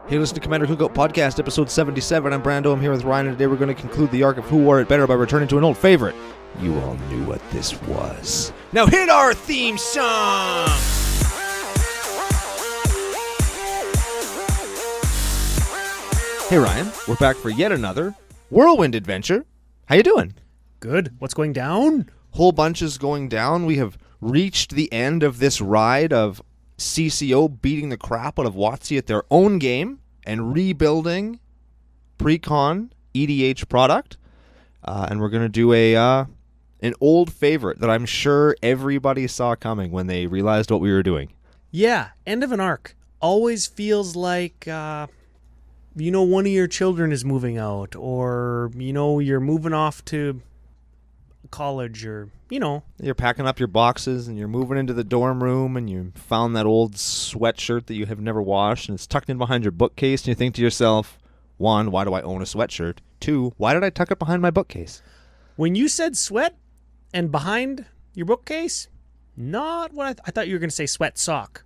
Hey, listen to Commander Cookout Podcast, episode 77. I'm Brando. I'm here with Ryan, and today we're going to conclude the arc of Who Wore It Better by returning to an old favorite. You all knew what this was. Now hit our theme song! Hey, Ryan. We're back for yet another whirlwind adventure. How you doing? Good. What's going down? Whole bunch is going down. We have reached the end of this ride of CCO beating the crap out of WotC at their own game and rebuilding pre-con EDH product. And we're going to do an old favorite that I'm sure everybody saw coming when they realized what we were doing. Yeah, end of an arc. Always feels like, one of your children is moving out, or, you're moving off to college, or, You're packing up your boxes and you're moving into the dorm room and you found that old sweatshirt that you have never washed and it's tucked in behind your bookcase, and you think to yourself, 1, why do I own a sweatshirt? 2, why did I tuck it behind my bookcase? When you said sweat and behind your bookcase, not what I thought you were going to say sweat sock.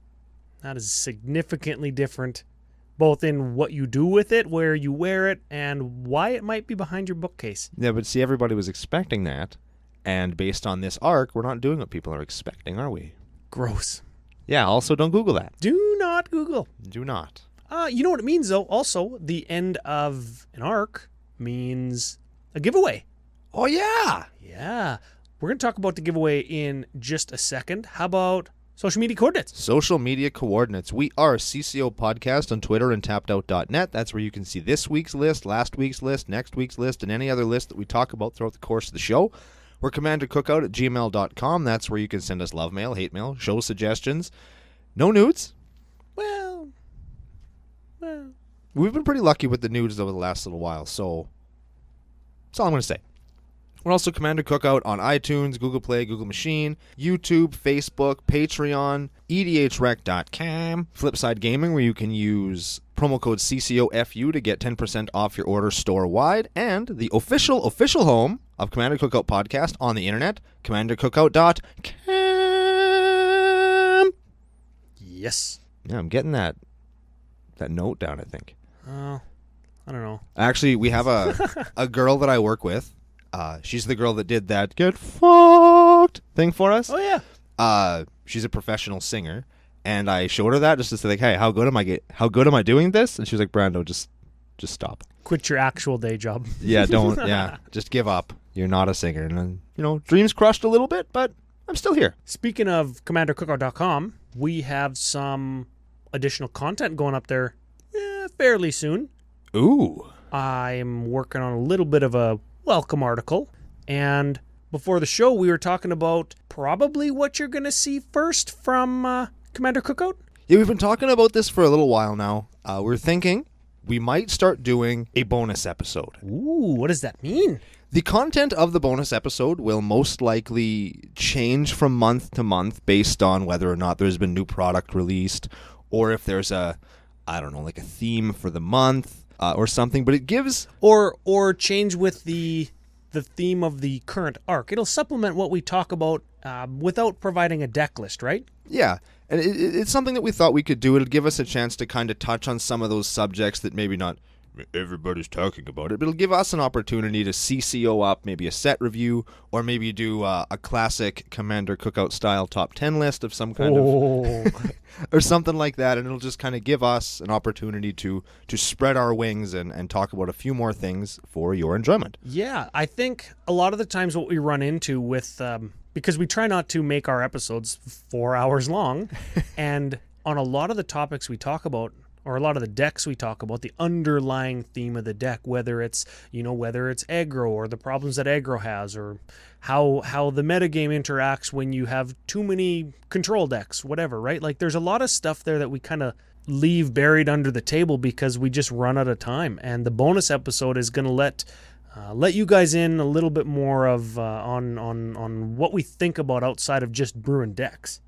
That is significantly different, both in what you do with it, where you wear it, and why it might be behind your bookcase. Yeah, but see, everybody was expecting that. And based on this arc, we're not doing what people are expecting, are we? Gross. Yeah, also don't Google that. Do not Google. Do not. You know what it means, though? Also, the end of an arc means a giveaway. Oh, yeah. Yeah. We're going to talk about the giveaway in just a second. How about social media coordinates? Social media coordinates. We are CCOPodcast on Twitter and tappedout.net. That's where you can see this week's list, last week's list, next week's list, and any other list that we talk about throughout the course of the show. We're commandercookout@gmail.com. That's where you can send us love mail, hate mail, show suggestions. No nudes. Well. We've been pretty lucky with the nudes over the last little while, so that's all I'm going to say. We're also Commander Cookout on iTunes, Google Play, Google Machine, YouTube, Facebook, Patreon, edhrec.com, Flipside Gaming, where you can use promo code CCOFU to get 10% off your order store-wide, and the official home of Commander Cookout Podcast on the internet, commandercookout.com. Yes. Yeah, I'm getting that note down, I think. I don't know. Actually, we have a girl that I work with. She's the girl that did that get fucked thing for us. Oh, yeah. She's a professional singer, and I showed her that just to say, like, hey, how good am I doing this? And she was like, Brando, just stop. Quit your actual day job. Yeah, just give up. You're not a singer. And dreams crushed a little bit, but I'm still here. Speaking of commandercookout.com, we have some additional content going up there fairly soon. Ooh. I'm working on a little bit of a welcome article, and before the show we were talking about probably what you're going to see first from Commander Cookout. Yeah, we've been talking about this for a little while now. We're thinking we might start doing a bonus episode. Ooh, what does that mean? The content of the bonus episode will most likely change from month to month based on whether or not there's been new product released, or if there's a theme for the month or something. But it gives or change with the theme of the current arc. It'll supplement what we talk about without providing a deck list, right? Yeah, and it's something that we thought we could do. It'll give us a chance to kind of touch on some of those subjects that maybe not everybody's talking about it, but it'll give us an opportunity to CCO up maybe a set review, or maybe do a classic Commander Cookout style top 10 list of some kind of or something like that, and it'll just kind of give us an opportunity to spread our wings and talk about a few more things for your enjoyment. Yeah, I think a lot of the times what we run into with because we try not to make our episodes 4 hours long, and on a lot of the topics we talk about, or a lot of the decks we talk about, the underlying theme of the deck, whether it's aggro or the problems that aggro has, or how the metagame interacts when you have too many control decks, whatever, right? Like, there's a lot of stuff there that we kind of leave buried under the table because we just run out of time. And the bonus episode is going to let you guys in a little bit more of on what we think about outside of just brewing decks.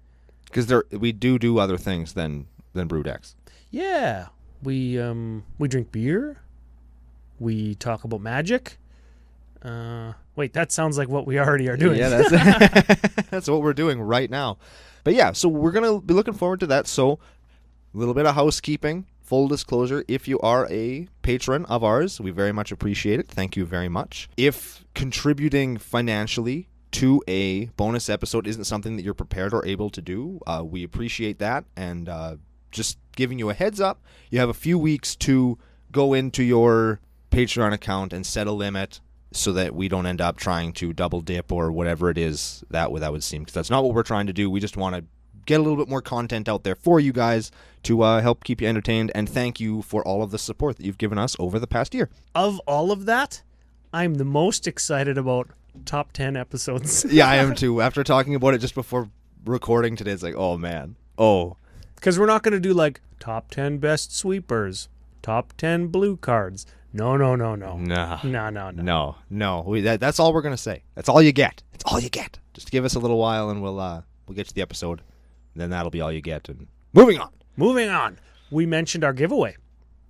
Because we do other things than brew decks. Yeah, we drink beer. We talk about Magic. Wait, that sounds like what we already are doing. Yeah, that's what we're doing right now. But yeah, so we're going to be looking forward to that. So a little bit of housekeeping. full disclosure, if you are a patron of ours, we very much appreciate it. Thank you very much. If contributing financially to a bonus episode isn't something that you're prepared or able to do, we appreciate that. And just giving you a heads up, you have a few weeks to go into your Patreon account and set a limit so that we don't end up trying to double dip or whatever it is that would seem, because that's not what we're trying to do. We just want to get a little bit more content out there for you guys to help keep you entertained, and thank you for all of the support that you've given us over the past year. Of all of that, I'm the most excited about top 10 episodes. Yeah, I am too. After talking about it just before recording today, it's like, oh man. Oh. Because we're not going to do like top 10 best sweepers, top 10 blue cards. No. No. That's all we're going to say. That's all you get. It's all you get. Just give us a little while and we'll get to the episode. Then that'll be all you get. And moving on. We mentioned our giveaway.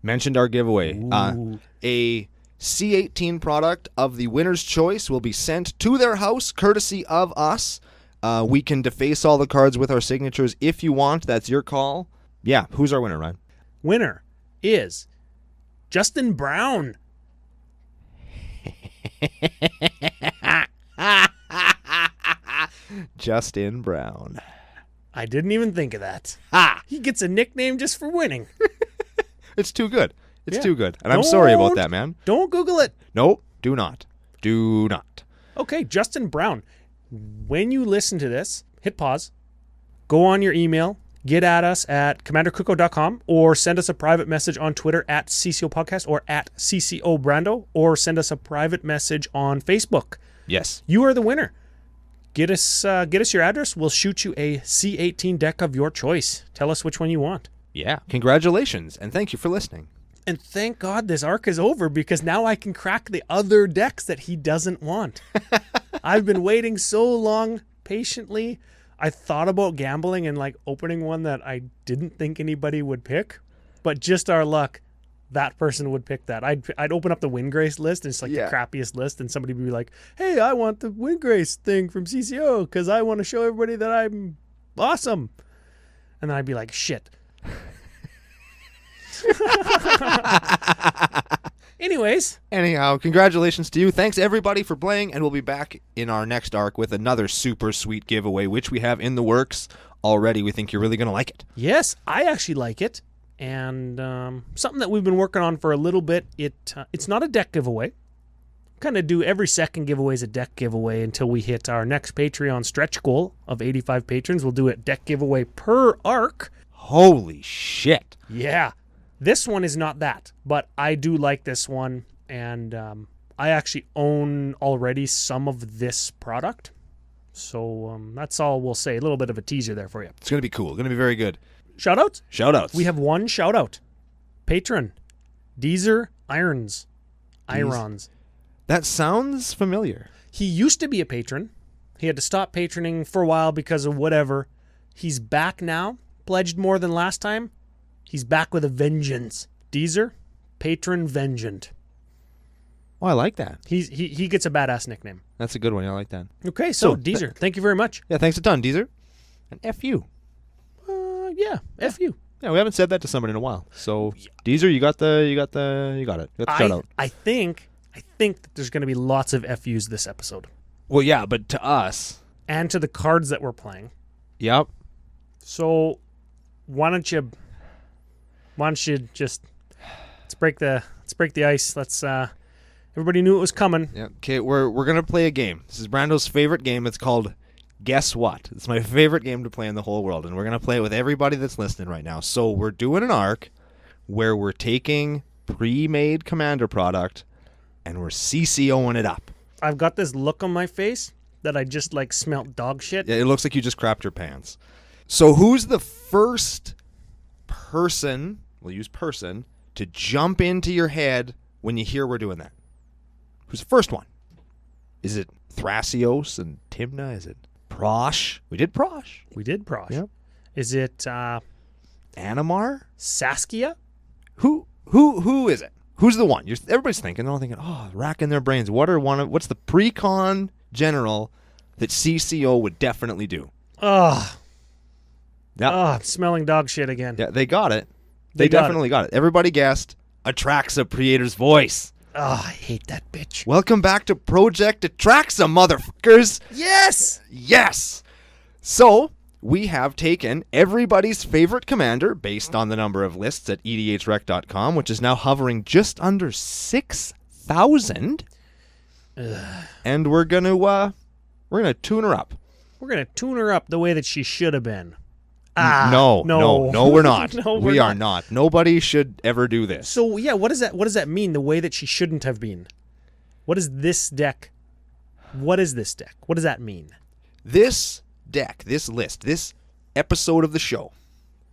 A C18 product of the winner's choice will be sent to their house, courtesy of us. We can deface all the cards with our signatures if you want. That's your call. Yeah, who's our winner, Ryan? Winner is Justin Brown. Justin Brown. I didn't even think of that. He gets a nickname just for winning. It's too good. It's too good. And I'm sorry about that, man. Don't Google it. Nope. Do not. Do not. Okay, Justin Brown. When you listen to this, hit pause. Go on your email. Get at us at commandercookout.com or send us a private message on Twitter at CCOPodcast or at CCOBrando, or send us a private message on Facebook. Yes. You are the winner. Get us your address. We'll shoot you a C18 deck of your choice. Tell us which one you want. Yeah. Congratulations, and thank you for listening. And thank God this arc is over, because now I can crack the other decks that he doesn't want. I've been waiting so long, patiently. I thought about gambling and like opening one that I didn't think anybody would pick, but just our luck, that person would pick that. I'd open up the Windgrace list, and it's like the crappiest list, and somebody would be like, hey, I want the Windgrace thing from CCO because I want to show everybody that I'm awesome. And then I'd be like, shit. Anyhow, congratulations to you. Thanks everybody for playing, and we'll be back in our next arc with another super sweet giveaway, which we have in the works already. We think you're really going to like it. Yes, I actually like it. And something that we've been working on for a little bit. It's not a deck giveaway. Kind of do every second giveaway is a deck giveaway until we hit our next Patreon stretch goal of 85 patrons. We'll do a deck giveaway per arc. Holy shit. Yeah. This one is not that, but I do like this one, and I actually own already some of this product. So that's all we'll say. A little bit of a teaser there for you. It's going to be cool. Going to be very good. Shoutouts? Shoutouts. We have one shoutout. Patron. Deezer Irons. Irons. That sounds familiar. He used to be a patron. He had to stop patroning for a while because of whatever. He's back now. Pledged more than last time. He's back with a vengeance. Deezer, patron vengeant. Oh, I like that. He gets a badass nickname. That's a good one. I like that. Okay, so Deezer, thank you very much. Yeah, thanks a ton, Deezer. And F you. Yeah, F you. Yeah, we haven't said that to somebody in a while. So, Deezer, you got it. You got the shout out. I think that there's going to be lots of FUs this episode. Well, yeah, but to us and to the cards that we're playing. Yep. So, why don't you just let's break the ice. Let's everybody knew it was coming. Yeah. Okay, we're gonna play a game. This is Brando's favorite game. It's called Guess What? It's my favorite game to play in the whole world, and we're gonna play it with everybody that's listening right now. So we're doing an arc where we're taking pre-made Commander product and we're CCOing it up. I've got this look on my face that I just like smelt dog shit. Yeah, it looks like you just crapped your pants. So who's the first person, we'll use person, to jump into your head when you hear we're doing that? Who's the first one? Is it Thrasios and Timna? Is it Prosh? We did Prosh. Yep. Is it Animar? Saskia? Who is it? Who's the one? Everybody's thinking, they're all thinking, racking their brains. What's the pre-con general that CCO would definitely do? I'm smelling dog shit again. Yeah, they got it. They definitely got it. Everybody guessed Atraxa Creator's voice. Oh, I hate that bitch. Welcome back to Project Atraxa, motherfuckers. Yes! Yes! So, we have taken everybody's favorite commander based on the number of lists at edhrec.com, which is now hovering just under 6,000. And we're going to tune her up. We're going to tune her up the way that she should have been. No, we're not. No, we are not. Nobody should ever do this. So, yeah, what does that mean, the way that she shouldn't have been? What is this deck? What is this deck? What does that mean? This deck, this list, this episode of the show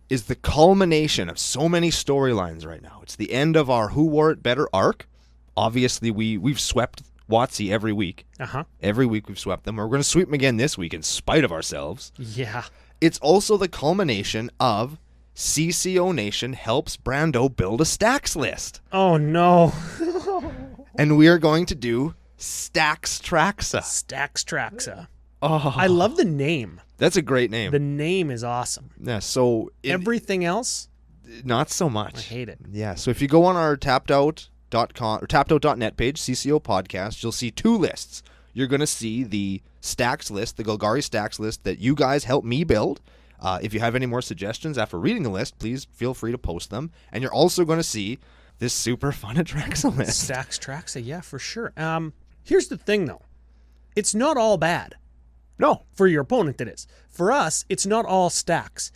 is the culmination of so many storylines right now. It's the end of our Who Wore It Better arc. Obviously, we've swept WotC every week. Every week we've swept them. We're going to sweep them again this week in spite of ourselves. Yeah. It's also the culmination of CCO Nation helps Brando build a stacks list. Oh, no. And we are going to do Stacks Traxa. Stacks Traxa. Oh, I love the name. That's a great name. The name is awesome. Yeah, so... Everything else? Not so much. I hate it. Yeah, so if you go on our tappedout.com or tappedout.net page, CCOPodcast, you'll see two lists. You're going to see the stacks list, the Golgari stacks list that you guys helped me build. If you have any more suggestions after reading the list, please feel free to post them. And you're also going to see this super fun Atraxa list. Stacks Traxa, yeah, for sure. Here's the thing, though. It's not all bad. No. For your opponent, it is. For us, it's not all stacks.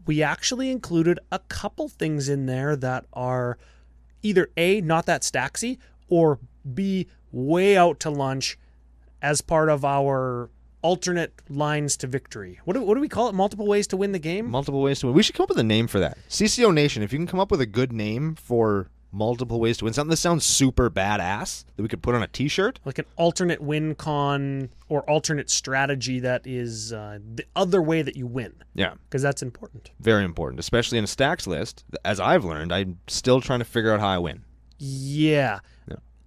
We actually included a couple things in there that are either A, not that stacksy, or B, way out to lunch as part of our alternate lines to victory. What do we call it? Multiple ways to win the game? Multiple ways to win. We should come up with a name for that. CCO Nation, if you can come up with a good name for multiple ways to win, something that sounds super badass that we could put on a t-shirt. Like an alternate win con or alternate strategy that is the other way that you win. Yeah. Because that's important. Very important, especially in a stacks list. As I've learned, I'm still trying to figure out how I win. Yeah.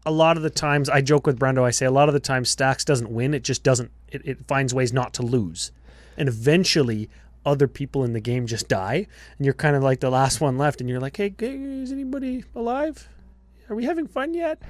A lot of the times, I joke with Brando, I say a lot of the times stacks doesn't win, it just doesn't, it finds ways not to lose. And eventually, other people in the game just die, and you're kind of like the last one left, and you're like, hey, is anybody alive? Are we having fun yet?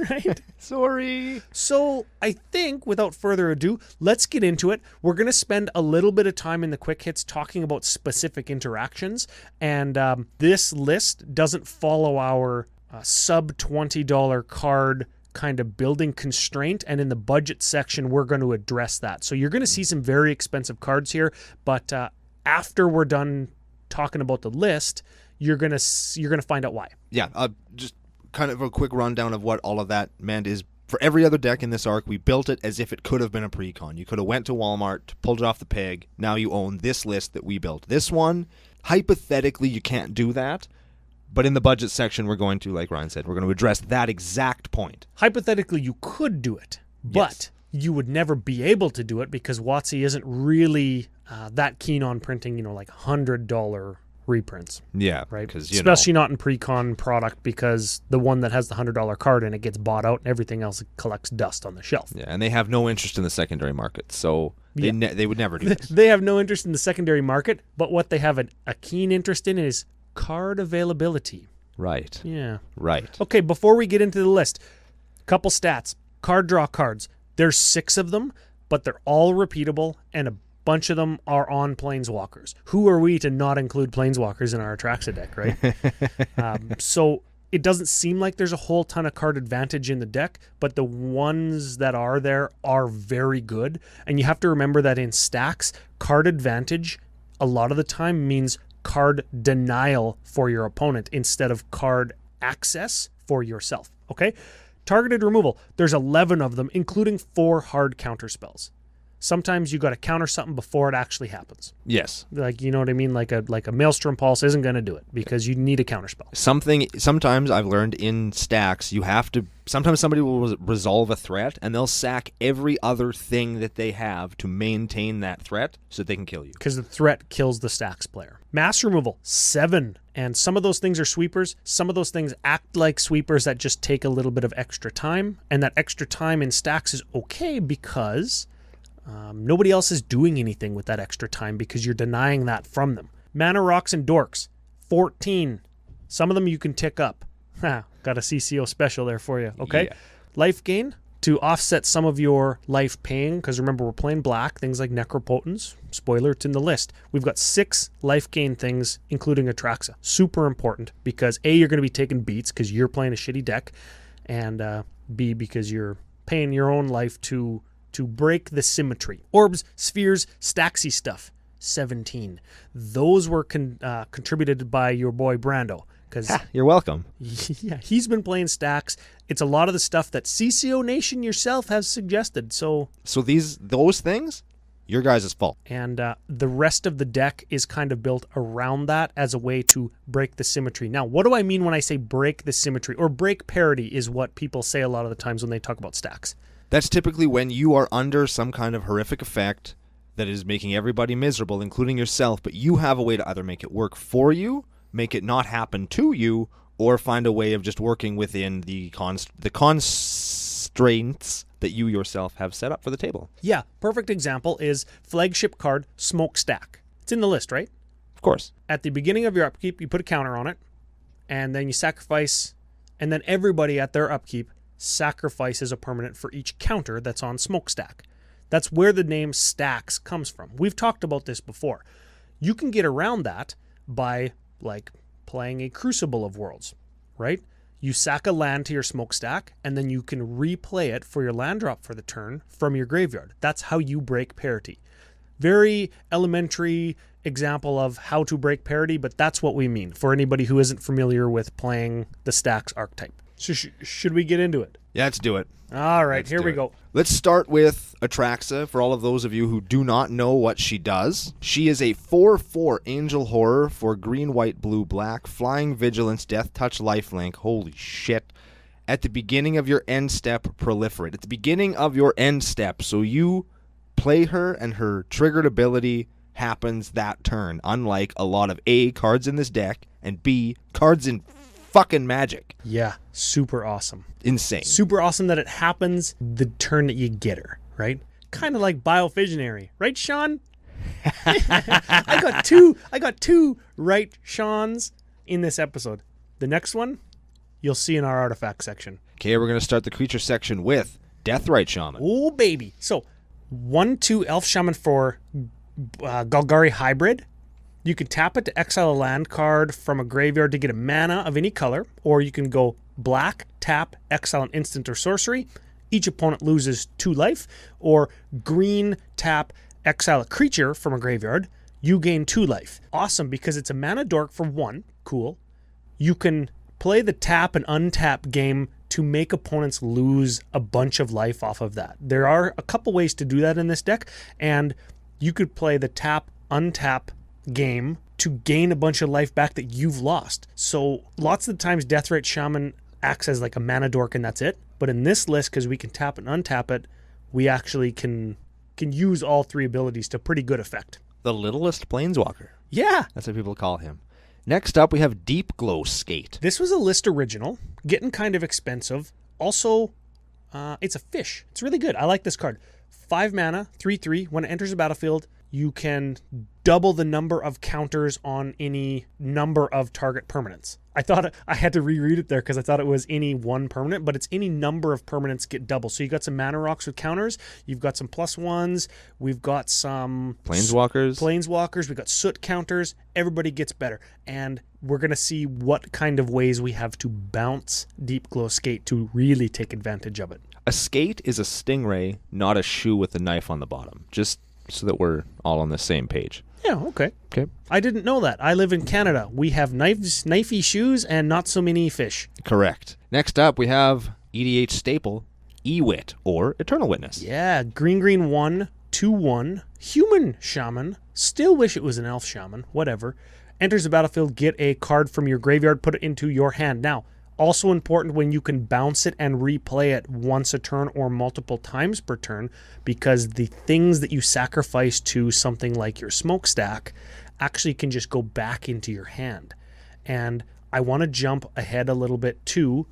Right? Sorry. So I think, without further ado, let's get into it. We're going to spend a little bit of time in the quick hits talking about specific interactions, and this list doesn't follow our sub $20 card kind of building constraint, and in the budget section we're going to address that. So you're going to see some very expensive cards here, but after we're done talking about the list, you're going to find out why. Yeah, just kind of a quick rundown of what all of that meant is for every other deck in this arc, we built it as if it could have been a pre-con. You could have went to Walmart, pulled it off the peg. Now you own this list that we built. This one, hypothetically, you can't do that. But in the budget section, we're going to, like Ryan said, we're going to address that exact point. Hypothetically, you could do it, but you would never be able to do it because WotC isn't really that keen on printing, like $100 reprints. Yeah, right. Because especially not in pre-con product, because the one that has the $100 card in it gets bought out, and everything else collects dust on the shelf. Yeah, and they have no interest in the secondary market, so they would never do this. They have no interest in the secondary market, but what they have a keen interest in is card availability. Right. Yeah. Right. Okay, before we get into the list, couple stats. Card draw cards. There's 6 of them, but they're all repeatable, and a bunch of them are on Planeswalkers. Who are we to not include Planeswalkers in our Atraxa deck, right? So it doesn't seem like there's a whole ton of card advantage in the deck, but the ones that are there are very good. And you have to remember that in stacks, card advantage a lot of the time means card denial for your opponent instead of card access for yourself. Okay? Targeted removal. There's 11 of them, including 4 hard counter spells. Sometimes you got to counter something before it actually happens. Yes. Like, you know what I mean? Like a Maelstrom Pulse isn't going to do it because you need a counterspell. Sometimes I've learned in stacks, you have to, sometimes somebody will resolve a threat and they'll sack every other thing that they have to maintain that threat so that they can kill you. Because the threat kills the stacks player. Mass removal, 7. And some of those things are sweepers. Some of those things act like sweepers that just take a little bit of extra time. And that extra time in stacks is okay because nobody else is doing anything with that extra time because you're denying that from them. Mana Rocks and Dorks, 14. Some of them you can tick up. Got a CCO special there for you. Okay. Yeah. Life gain to offset some of your life pain, because remember, we're playing black. Things like Necropotence. Spoiler, it's in the list. We've got 6 life gain things, including Atraxa. Super important because A, you're going to be taking beats because you're playing a shitty deck, and B, because you're paying your own life to break the symmetry. Orbs, spheres, stacksy stuff. 17. Those were contributed by your boy Brando. You're welcome. Yeah, he's been playing stacks. It's a lot of the stuff that CCO Nation yourself has suggested. So those things, your guys' fault. And the rest of the deck is kind of built around that as a way to break the symmetry. Now, what do I mean when I say break the symmetry? Or break parity is what people say a lot of the times when they talk about stacks. That's typically when you are under some kind of horrific effect that is making everybody miserable, including yourself, but you have a way to either make it work for you, make it not happen to you, or find a way of just working within the constraints that you yourself have set up for the table. Yeah, perfect example is flagship card Smokestack. It's in the list, right? Of course. At the beginning of your upkeep, you put a counter on it, and then you sacrifice, and then everybody at their upkeep sacrifices a permanent for each counter that's on Smokestack. That's where the name Stacks comes from. We've talked about this before. You can get around that by playing a Crucible of Worlds, right? You sack a land to your Smokestack, and then you can replay it for your land drop for the turn from your graveyard. That's how you break parity. Very elementary example of how to break parity, but that's what we mean for anybody who isn't familiar with playing the Stacks archetype. So should we get into it? Yeah, let's do it. All right, here we go. Let's start with Atraxa. For all of those of you who do not know what she does, she is a 4/4 Angel Horror for green, white, blue, black, flying, vigilance, death touch, lifelink. Holy shit. At the beginning of your end step, proliferate. At the beginning of your end step, so you play her and her triggered ability happens that turn, unlike a lot of A, cards in this deck, and B, cards in fucking Magic. Yeah, super awesome. Insane. Super awesome that it happens the turn that you get her, right? Kind of like Biovisionary, right, Sean? I got two right Seans in this episode. The next one, you'll see in our artifact section. Okay, we're going to start the creature section with Deathrite Shaman. Oh, baby. So, 1/2 Elf Shaman for Golgari Hybrid. You can tap it to exile a land card from a graveyard to get a mana of any color, or you can go black, tap, exile an instant or sorcery. Each opponent loses 2 life, or green, tap, exile a creature from a graveyard. You gain 2 life. Awesome, because it's a mana dork for 1. Cool. You can play the tap and untap game to make opponents lose a bunch of life off of that. There are a couple ways to do that in this deck, and you could play the tap, untap game to gain a bunch of life back that you've lost. So lots of the times Deathrite Shaman acts as like a mana dork and that's it. But in this list, because we can tap and untap it, we actually can use all 3 abilities to pretty good effect. The littlest planeswalker. Yeah. That's what people call him. Next up, we have Deep Glow Skate. This was a list original, getting kind of expensive. Also, it's a fish. It's really good. I like this card. 5 mana, 3/3. When it enters the battlefield, you can double the number of counters on any number of target permanents. I thought I had to reread it there because I thought it was any one permanent, but it's any number of permanents get double. So you got some mana rocks with counters. You've got some +1s. We've got some planeswalkers. We've got soot counters. Everybody gets better. And we're going to see what kind of ways we have to bounce Deep Glow Skate to really take advantage of it. A skate is a stingray, not a shoe with a knife on the bottom. Just so that we're all on the same page. Yeah, okay. Okay. I didn't know that. I live in Canada. We have knifey shoes and not so many fish. Correct. Next up, we have EDH staple, Ewit, or Eternal Witness. Yeah, green 1, 2/1, human shaman. Still wish it was an elf shaman. Whatever. Enters the battlefield, get a card from your graveyard, put it into your hand. Now, also important when you can bounce it and replay it once a turn or multiple times per turn, because the things that you sacrifice to something like your Smokestack actually can just go back into your hand. And I want to jump ahead a little bit to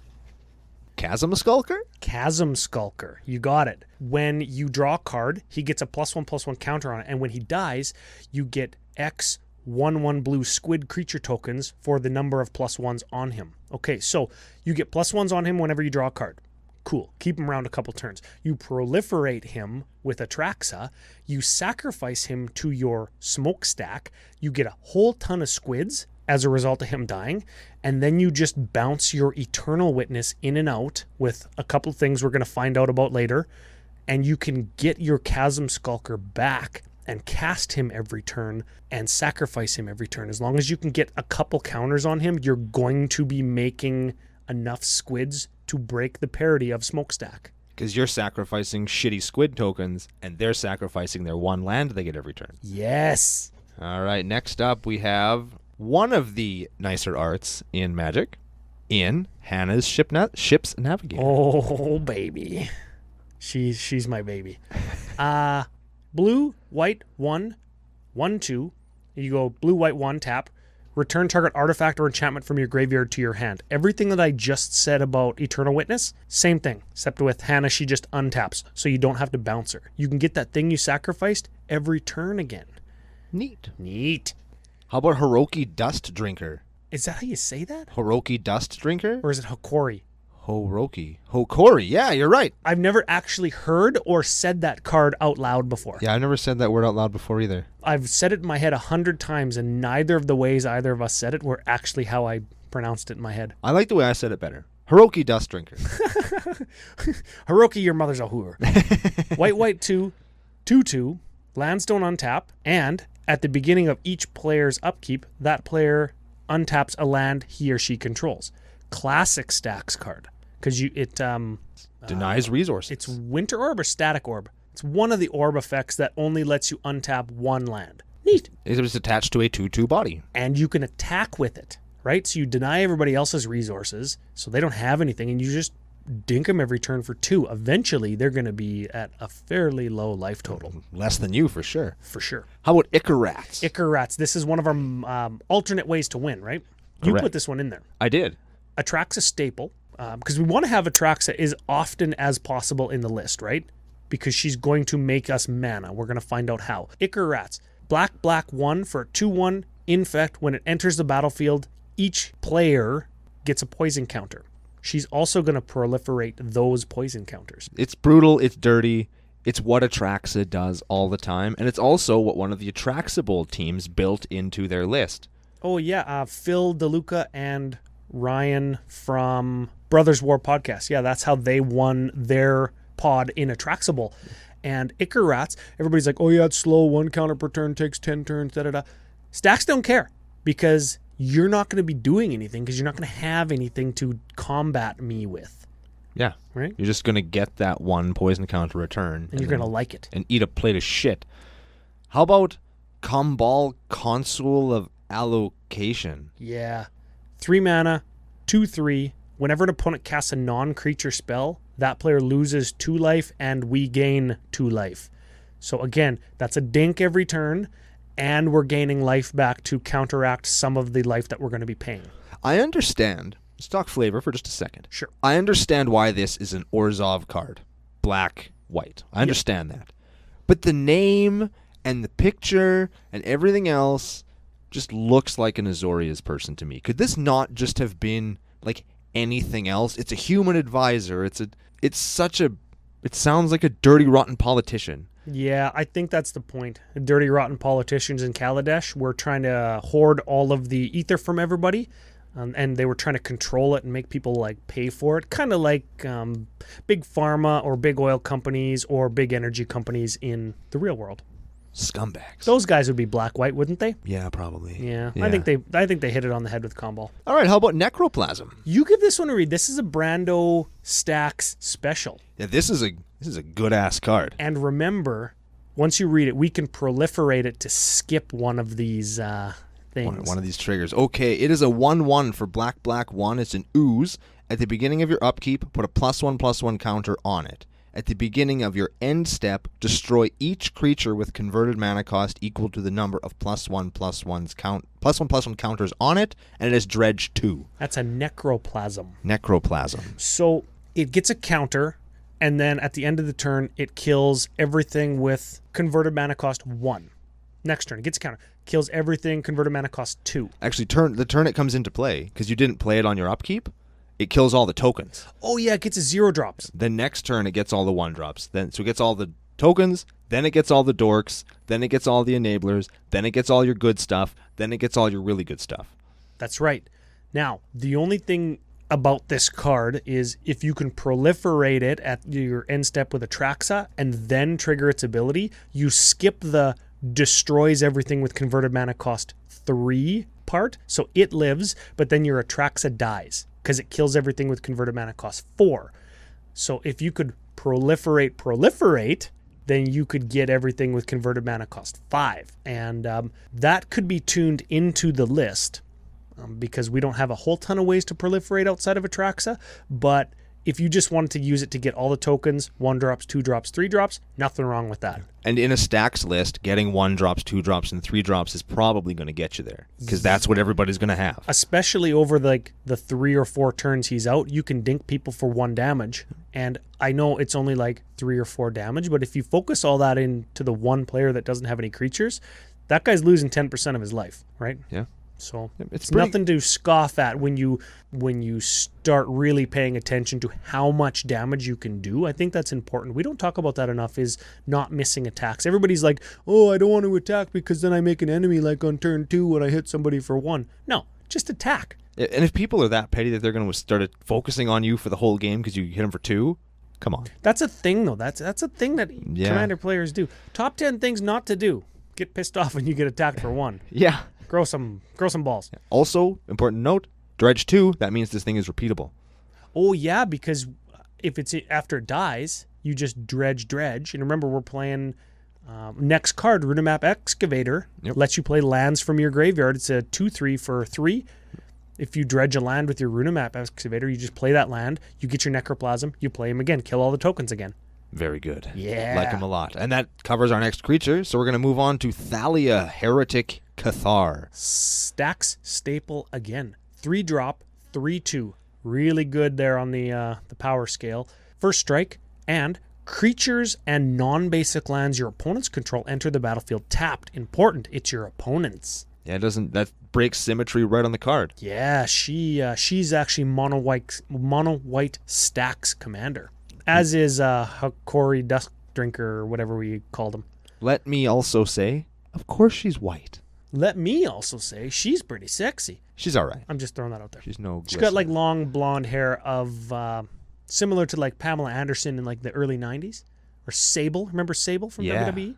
Chasm Skulker? Chasm Skulker. You got it. When you draw a card, he gets a +1/+1 counter on it, and when he dies, you get X, 1/1 blue squid creature tokens for the number of +1s on him. Okay, so you get +1s on him whenever you draw a card. Cool. Keep him around a couple turns. You proliferate him with Atraxa. You sacrifice him to your smokestack. You get a whole ton of squids as a result of him dying. And then you just bounce your Eternal Witness in and out with a couple things we're going to find out about later. And you can get your Chasm Skulker back and cast him every turn and sacrifice him every turn. As long as you can get a couple counters on him, you're going to be making enough squids to break the parity of smokestack. Because you're sacrificing shitty squid tokens, and they're sacrificing their one land they get every turn. Yes. All right, next up we have one of the nicer arts in Magic, in Hannah's Ship's Navigator. Oh, baby. She's my baby. Blue, white, 1, 1/2. You go blue, white, 1, tap. Return target artifact or enchantment from your graveyard to your hand. Everything that I just said about Eternal Witness, same thing. Except with Hannah, she just untaps, so you don't have to bounce her. You can get that thing you sacrificed every turn again. Neat. How about Hiroki Dust Drinker? Is that how you say that? Hiroki Dust Drinker? Or is it Hokori? Hokori. Yeah, you're right. I've never actually heard or said that card out loud before. Yeah, I've never said that word out loud before either. I've said it in my head 100 times, and neither of the ways either of us said it were actually how I pronounced it in my head. I like the way I said it better. Hiroki Dust Drinker. Hiroki, your mother's a whore. White, 2, 2/2, landstone untap, and at the beginning of each player's upkeep, that player untaps a land he or she controls. Classic stacks card, because it denies resources. It's Winter Orb or Static Orb. It's one of the orb effects that only lets you untap one land. Neat. It was attached to a 2/2 body. And you can attack with it, right? So you deny everybody else's resources, so they don't have anything, and you just dink them every turn for 2. Eventually, they're going to be at a fairly low life total. Less than you, for sure. For sure. How about Icarats? Icarats. This is one of our alternate ways to win, right? You Correct. put this one in there. I did. Atraxa staple, because we want to have Atraxa as often as possible in the list, right? Because she's going to make us mana. We're going to find out how. Icarats. Black, 1 for 2/1 infect. When it enters the battlefield, each player gets a poison counter. She's also going to proliferate those poison counters. It's brutal. It's dirty. It's what Atraxa does all the time. And it's also what one of the Atraxable teams built into their list. Oh, yeah. Phil DeLuca and Ryan from Brothers War Podcast. Yeah, that's how they won their pod in Atraxable. And Icarats, everybody's like, oh yeah, it's slow, 1 counter per turn, takes 10 turns, da-da-da. Stacks don't care, because you're not going to be doing anything, because you're not going to have anything to combat me with. Yeah. Right? You're just going to get that 1 poison counter return. And you're going to like it. And eat a plate of shit. How about Combal Consul of Allocation? Yeah. 3 mana, 2/3. Whenever an opponent casts a non-creature spell, that player loses 2 life and we gain 2 life. So again, that's a dink every turn, and we're gaining life back to counteract some of the life that we're going to be paying. I understand. Let's talk flavor for just a second. Sure. I understand why this is an Orzhov card. Black, white. I understand that. But the name and the picture and everything else just looks like an Azorius person to me. Could this not just have been like anything else? It's a human advisor. It sounds like a dirty, rotten politician. Yeah, I think that's the point. Dirty, rotten politicians in Kaladesh were trying to hoard all of the ether from everybody, and they were trying to control it and make people like pay for it. Kind of like big pharma or big oil companies or big energy companies in the real world. Scumbags. Those guys would be black-white, wouldn't they? Yeah, probably. Yeah. I think they hit it on the head with Combal. All right, how about Necroplasm? You give this one a read. This is a Brando Stacks special. Yeah, this is a good-ass card. And remember, once you read it, we can proliferate it to skip one of these things. One of these triggers. Okay, it is a 1/1 for black, 1. It's an ooze. At the beginning of your upkeep, put a +1/+1 counter on it. At the beginning of your end step, destroy each creature with converted mana cost equal to the number of +1/+1 counters on it, and it is dredge 2. That's a Necroplasm. Necroplasm. So it gets a counter, and then at the end of the turn, it kills everything with converted mana cost 1. Next turn, it gets a counter. Kills everything, converted mana cost 2. Actually, the turn it comes into play, because you didn't play it on your upkeep, it kills all the tokens. Oh yeah, it gets a 0 drops. The next turn, it gets all the 1-drops. So it gets all the tokens, then it gets all the dorks, then it gets all the enablers, then it gets all your good stuff, then it gets all your really good stuff. That's right. Now, the only thing about this card is if you can proliferate it at your end step with Atraxa and then trigger its ability, you skip the destroys everything with converted mana cost 3 part, so it lives, but then your Atraxa dies because it kills everything with converted mana cost 4. So if you could proliferate, then you could get everything with converted mana cost 5. And that could be tuned into the list because we don't have a whole ton of ways to proliferate outside of Atraxa. But if you just wanted to use it to get all the tokens, 1-drops, 2-drops, 3-drops, nothing wrong with that. And in a stacks list, getting 1-drops, 2-drops, and 3-drops is probably going to get you there because that's what everybody's going to have. Especially over like the 3 or 4 turns he's out, you can dink people for 1 damage. And I know it's only like 3 or 4 damage, but if you focus all that into the one player that doesn't have any creatures, that guy's losing 10% of his life, right? Yeah. So it's nothing to scoff at when you start really paying attention to how much damage you can do. I think that's important. We don't talk about that enough, is not missing attacks. Everybody's like, oh, I don't want to attack because then I make an enemy like on turn 2 when I hit somebody for 1. No, just attack. And if people are that petty that they're going to start focusing on you for the whole game because you hit them for 2, come on. That's a thing, though. That's a thing that Commander players do. Top 10 things not to do. Get pissed off when you get attacked for 1. Yeah. Grow some balls. Also, important note, dredge 2, that means this thing is repeatable. Oh, yeah, because if it's after it dies, you just dredge. And remember, we're playing next card, Runamap Excavator. Yep. Lets you play lands from your graveyard. It's a 2/3 for 3. If you dredge a land with your Runamap Excavator, you just play that land, you get your Necroplasm, you play him again, kill all the tokens again. Very good. Yeah. Like him a lot. And that covers our next creature, so we're going to move on to Thalia, Heretic Cathar. Stacks staple again. 3-drop, 3/2. Really good there on the power scale. First strike, and creatures and non-basic lands your opponents control enter the battlefield tapped. Important, it's your opponents. Yeah, that breaks symmetry right on the card. Yeah, she's actually mono white stacks commander. As is Hakori Dusk Drinker, or whatever we called him. Let me also say, of course she's white. Let me also say, she's pretty sexy. She's all right. I'm just throwing that out there. She's no She's got like long blonde hair of similar to like Pamela Anderson in like the early 90s. Or Sable. Remember Sable from WWE?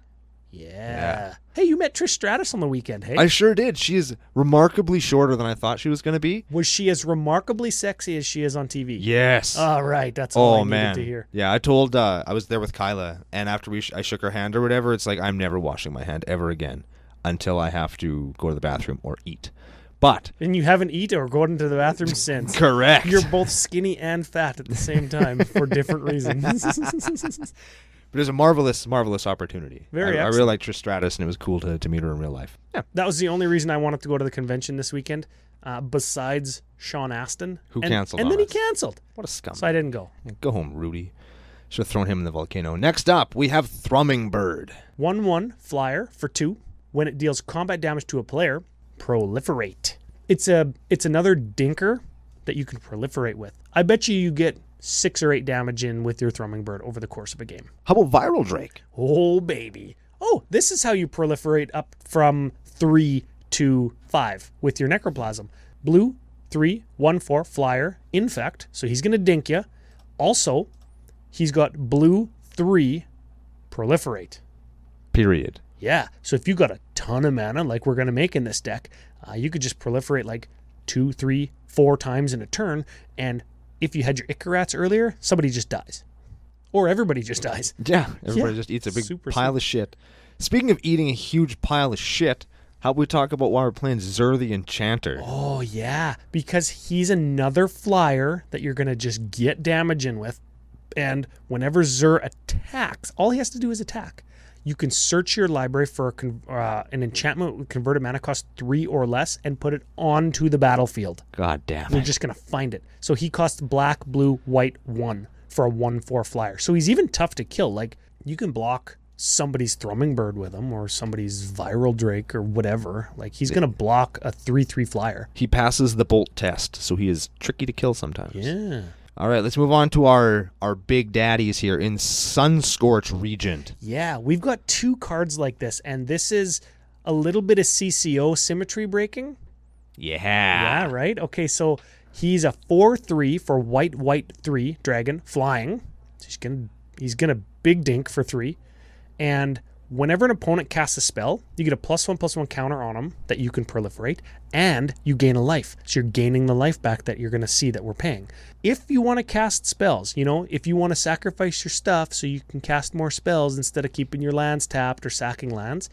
Yeah. Hey, you met Trish Stratus on the weekend, hey? I sure did. She is remarkably shorter than I thought she was going to be. Was she as remarkably sexy as she is on TV? Yes. All right. That's all I needed to hear. Yeah, I told, I was there with Kyla, and after I shook her hand or whatever, it's like, I'm never washing my hand ever again until I have to go to the bathroom or eat. But... And you haven't eaten or gone into the bathroom since. Correct. You're both skinny and fat at the same time for different reasons. But it was a marvelous, marvelous opportunity. Very I excellent. really liked Trish Stratus, and it was cool to meet her in real life. Yeah. That was the only reason I wanted to go to the convention this weekend, besides Sean Astin. Who canceled And on then he us. canceled. What a scum. So I didn't go. Yeah, go home, Rudy. Should have thrown him in the volcano. Next up, we have Thrumming Bird. 1/1 flyer for 2. When it deals combat damage to a player, proliferate. It's another dinker that you can proliferate with. I bet you get 6 or 8 damage in with your Thrumming Bird over the course of a game. How about Viral Drake? Oh, baby. Oh, this is how you proliferate up from 3 to 5 with your Necroplasm. Blue, 3, 1/4, flyer, infect, so he's going to dink you. Also, he's got blue, 3, proliferate. Period. Yeah, so if you got a ton of mana, like we're going to make in this deck, you could just proliferate like 2, 3, 4 times in a turn, and if you had your Icarats earlier, somebody just dies. Or everybody just dies. Yeah, everybody just eats a big pile of shit. Speaking of eating a huge pile of shit, how about we talk about why we're playing Zur the Enchanter? Oh, yeah, because he's another flyer that you're going to just get damage in with, and whenever Zur attacks, all he has to do is attack. You can search your library for an enchantment with converted mana cost 3 or less and put it onto the battlefield. God damn You're it. just going to find it. So he costs black, blue, white, 1 for a 1/4 flyer. So he's even tough to kill. Like, you can block somebody's Thrumming Bird with him or somebody's Viral Drake or whatever. Like, he's going to block a 3/3 flyer. He passes the bolt test, so he is tricky to kill sometimes. Yeah. All right, let's move on to our big daddies here in Sunscorch Regent. Yeah, we've got 2 cards like this, and this is a little bit of CCO symmetry breaking. Yeah. Yeah, right? Okay, so he's a 4/3 for white 3 dragon flying. He's gonna big dink for 3. And whenever an opponent casts a spell, you get a +1/+1 counter on him that you can proliferate, and you gain a life. So you're gaining the life back that you're going to see that we're paying. If you want to cast spells, if you want to sacrifice your stuff so you can cast more spells instead of keeping your lands tapped or sacking lands,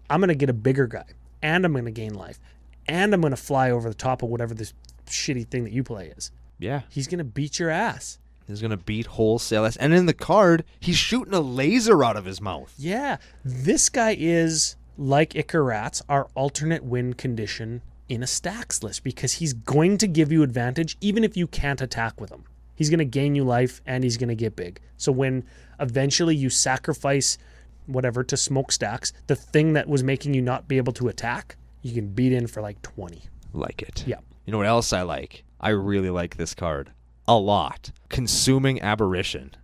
I'm going to get a bigger guy, and I'm going to gain life, and I'm going to fly over the top of whatever this shitty thing that you play is. Yeah. He's going to beat your ass. He's going to beat wholesale. And in the card, he's shooting a laser out of his mouth. Yeah. This guy is, like Icarats, our alternate win condition in a stacks list because he's going to give you advantage even if you can't attack with him. He's going to gain you life and he's going to get big. So when eventually you sacrifice whatever to smokestacks, the thing that was making you not be able to attack, you can beat in for like 20. Like it. Yeah. You know what else I like? I really like this card. A lot. Consuming Aberration.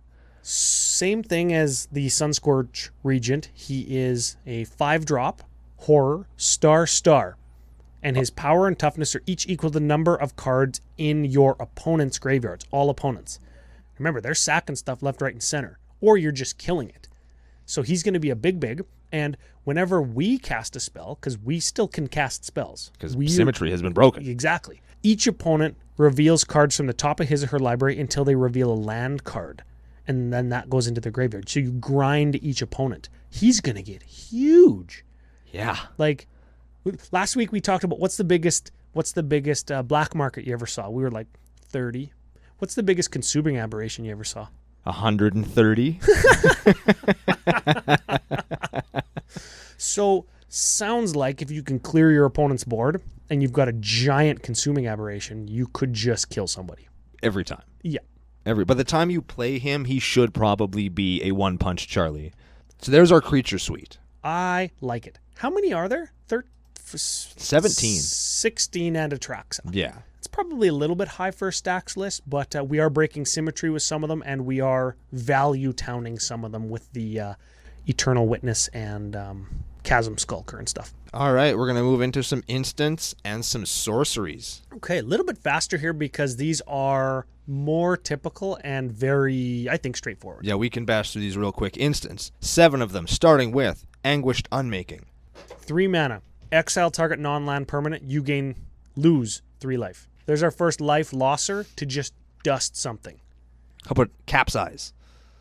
Same thing as the Sunscorch Regent. He is a 5-drop horror star. And his power and toughness are each equal to the number of cards in your opponent's graveyards. All opponents. Remember, they're sacking stuff left, right, and center. Or you're just killing it. So he's going to be a big. And whenever we cast a spell, because we still can cast spells. Because symmetry has been broken. Exactly. Each opponent reveals cards from the top of his or her library until they reveal a land card. And then that goes into the graveyard. So you grind each opponent. He's going to get huge. Yeah. Like, last week we talked about what's the biggest black market you ever saw? We were like 30. What's the biggest consuming aberration you ever saw? 130. So sounds like if you can clear your opponent's board and you've got a giant consuming aberration, you could just kill somebody. Every time. Yeah. By the time you play him, he should probably be a one-punch Charlie. So there's our creature suite. I like it. How many are there? 17. 16 and a Traxa. Yeah. It's probably a little bit high for a stacks list, but we are breaking symmetry with some of them, and we are value towning some of them with the Eternal Witness and Chasm Skulker and stuff. All right, we're going to move into some instants and some sorceries. Okay, a little bit faster here because these are more typical and very, I think, straightforward. Yeah, we can bash through these real quick. Instants, 7 of them, starting with Anguished Unmaking. 3 mana. Exile target non-land permanent. You lose 3 life. There's our first life losser to just dust something. How about Capsize?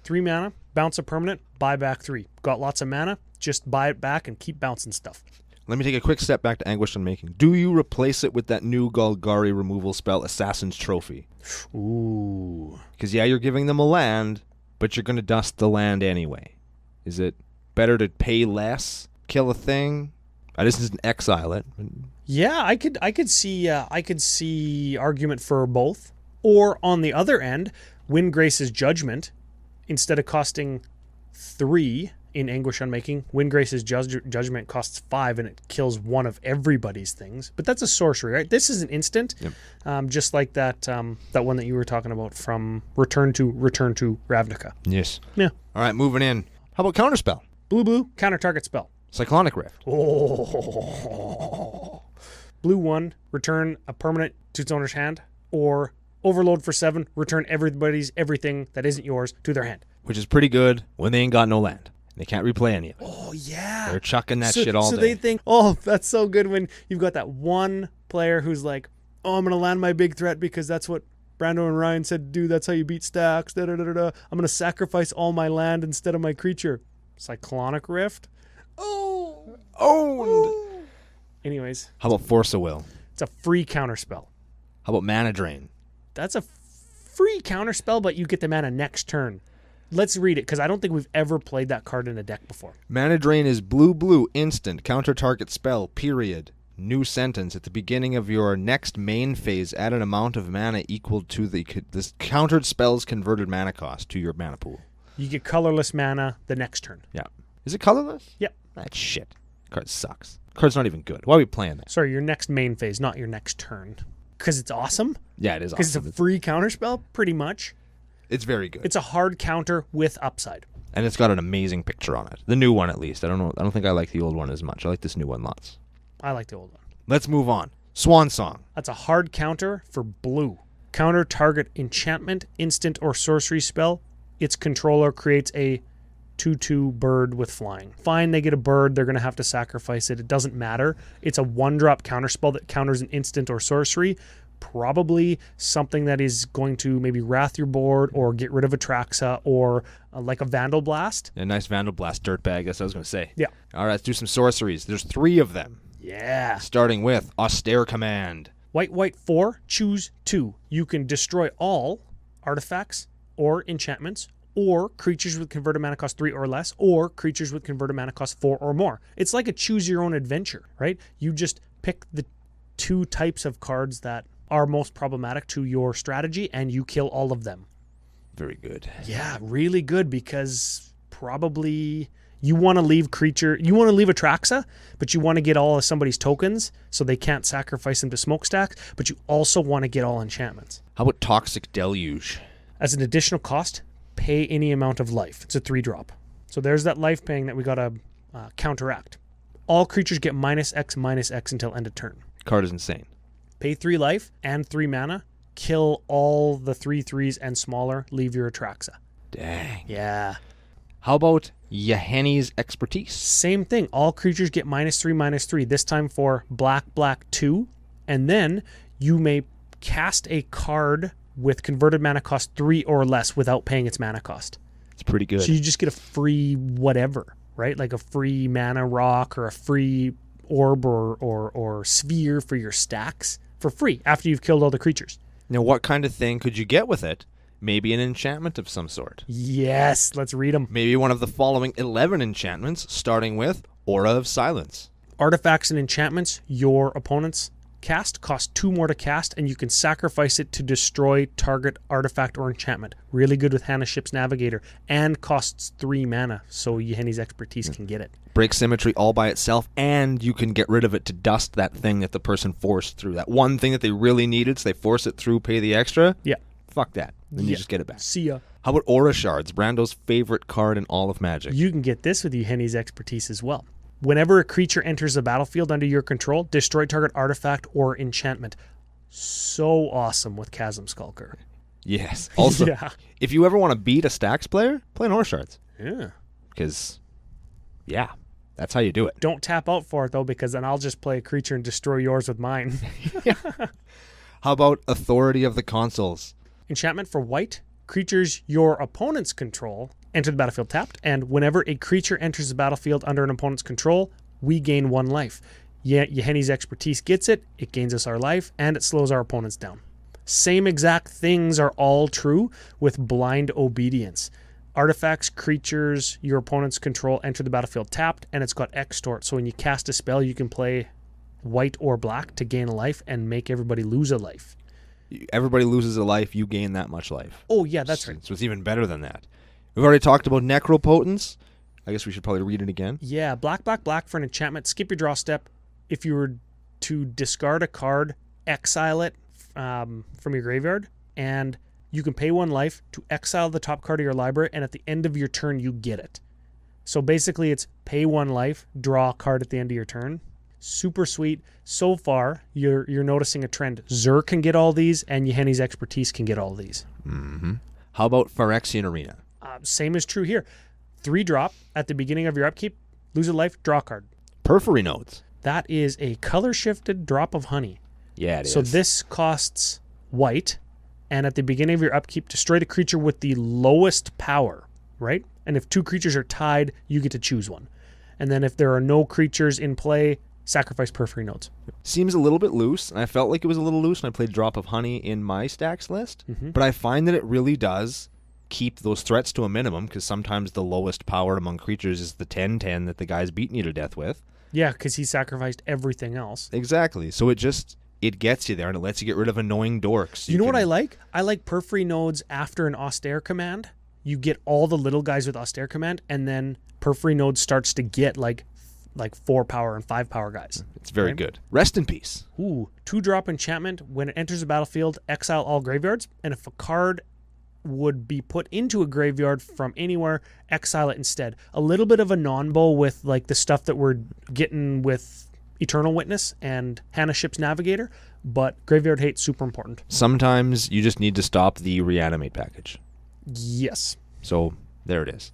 3 mana, bounce a permanent, buy back 3. Got lots of mana, just buy it back and keep bouncing stuff. Let me take a quick step back to Anguished Unmaking. Do you replace it with that new Golgari removal spell, Assassin's Trophy? Ooh. Because, yeah, you're giving them a land, but you're going to dust the land anyway. Is it better to pay less, kill a thing? I just didn't exile it. Yeah, I could see argument for both. Or on the other end, Windgrace's Judgment, instead of costing 3 in Anguish Unmaking, Windgrace's Judgment costs 5 and it kills one of everybody's things. But that's a sorcery, right? This is an instant, just like that one that you were talking about from Return to Ravnica. Yes. Yeah. All right, moving in. How about Counterspell? Blue, counter target spell. Cyclonic Rift. Oh. Blue 1, return a permanent to its owner's hand, or Overload for 7, return everything that isn't yours to their hand. Which is pretty good when they ain't got no land. They can't replay any of it. Oh, yeah. They're chucking that shit all day. So they think, oh, that's so good when you've got that one player who's like, oh, I'm going to land my big threat because that's what Brando and Ryan said to do. That's how you beat stacks. I'm going to sacrifice all my land instead of my creature. Cyclonic Rift. Oh. Owned. Anyways. How about Force of Will? It's a free counterspell. How about Mana Drain? That's a free counterspell, but you get the mana next turn. Let's read it, because I don't think we've ever played that card in a deck before. Mana Drain is blue, instant, counter target spell, period. New sentence. At the beginning of your next main phase, add an amount of mana equal to this countered spell's converted mana cost to your mana pool. You get colorless mana the next turn. Yeah. Is it colorless? Yep. That shit. Card sucks. Card's not even good. Why are we playing that? Sorry, your next main phase, not your next turn. Because it's awesome? Yeah, it is Because awesome. it's a free counterspell, pretty much. It's very good. It's a hard counter with upside. And it's got an amazing picture on it. The new one, at least. I don't think I like the old one as much. I like this new one lots. I like the old one. Let's move on. Swan Song. That's a hard counter for blue. Counter target enchantment, instant, or sorcery spell. Its controller creates a 2/2 bird with flying. Fine, they get a bird. They're going to have to sacrifice it. It doesn't matter. It's a 1-drop counterspell that counters an instant or sorcery. Probably something that is going to maybe wrath your board or get rid of Atraxa or like a Vandal Blast. A nice Vandal Blast dirtbag. That's what I was going to say. Yeah. All right, let's do some sorceries. There's 3 of them. Yeah. Starting with Austere Command. White 4, choose 2. You can destroy all artifacts or enchantments or creatures with converted mana cost 3 or less or creatures with converted mana cost 4 or more. It's like a choose your own adventure, right? You just pick the 2 types of cards that are most problematic to your strategy and you kill all of them. Very good. Yeah, really good because probably you want to leave Atraxa, but you want to get all of somebody's tokens so they can't sacrifice them to smokestacks, but you also want to get all enchantments. How about Toxic Deluge? As an additional cost, pay any amount of life. It's a 3-drop. So there's that life paying that we got to counteract. All creatures get -X until end of turn. Card is insane. Pay 3 life and 3 mana. Kill all the 3/3s and smaller. Leave your Atraxa. Dang. Yeah. How about Yahenni's Expertise? Same thing. All creatures get -3/3. This time for black 2. And then you may cast a card with converted mana cost 3 or less without paying its mana cost. It's pretty good. So you just get a free whatever, right? Like a free mana rock or a free orb or sphere for your stacks for free after you've killed all the creatures. Now, what kind of thing could you get with it? Maybe an enchantment of some sort. Yes, let's read them. Maybe one of the following 11 enchantments, starting with Aura of Silence. Artifacts and enchantments your opponents cast cost 2 more to cast, and you can sacrifice it to destroy target artifact or enchantment. Really good with Hannah Ship's Navigator, and costs 3 mana, so Yahenni's Expertise can get it. Break Symmetry all by itself, and you can get rid of it to dust that thing that the person forced through. That one thing that they really needed, so they force it through, pay the extra. Yeah. Fuck that. Then you just get it back. See ya. How about Aura Shards, Brando's favorite card in all of Magic? You can get this with Yahenni's Expertise as well. Whenever a creature enters the battlefield under your control, destroy target artifact or enchantment. So awesome with Chasm Skulker. Yes. Also, Yeah. if you ever want to beat a Stacks player, play an Aura Shards. Yeah. Because, yeah, that's how you do it. Don't tap out for it, though, because then I'll just play a creature and destroy yours with mine. How about Authority of the Consuls? Enchantment for white. Creatures your opponents control enter the battlefield tapped, and whenever a creature enters the battlefield under an opponent's control, we gain 1 life. Yahenni's Expertise gets it, it gains us our life, and it slows our opponents down. Same exact things are all true with Blind Obedience. Artifacts, creatures your opponents control enter the battlefield tapped, and it's got Extort, so when you cast a spell, you can play white or black to gain a life and make everybody lose a life. Everybody loses a life, you gain that much life. Oh, yeah, that's right. So it's even better than that. We've already talked about Necropotence. I guess we should probably read it again. Yeah, black for an enchantment. Skip your draw step. If you were to discard a card, exile it from your graveyard, and you can pay 1 life to exile the top card of your library, and at the end of your turn, you get it. So basically, it's pay 1 life, draw a card at the end of your turn. Super sweet. So far, you're noticing a trend. Zur can get all these, and Yahenni's Expertise can get all these. Mm-hmm. How about Phyrexian Arena? Same is true here. 3-drop at the beginning of your upkeep, lose a life, draw a card. Periphery Nodes. That is a color-shifted drop of honey. Yeah, it is. So this costs white, and at the beginning of your upkeep, destroy the creature with the lowest power, right? And if 2 creatures are tied, you get to choose one. And then if there are no creatures in play, sacrifice Periphery Nodes. Seems a little bit loose, and I felt like it was a little loose when I played Drop of Honey in my Stacks list, but I find that it really does keep those threats to a minimum, because sometimes the lowest power among creatures is the 10/10 that the guy's beating you to death with. Yeah, because he sacrificed everything else. Exactly. So it gets you there, and it lets you get rid of annoying dorks. You know what I like? I like Periphery Nodes after an Austere command, you get all the little guys with austere command, and then Periphery Node starts to get like 4 power and 5 power guys. It's very good. Rest in peace. Ooh, 2-drop enchantment. When it enters the battlefield, exile all graveyards, and if a card would be put into a graveyard from anywhere, exile it instead. A little bit of a non-bow with like the stuff that we're getting with Eternal Witness and Hannah Ship's Navigator, but Graveyard Hate, super important. Sometimes you just need to stop the reanimate package. Yes. So there it is.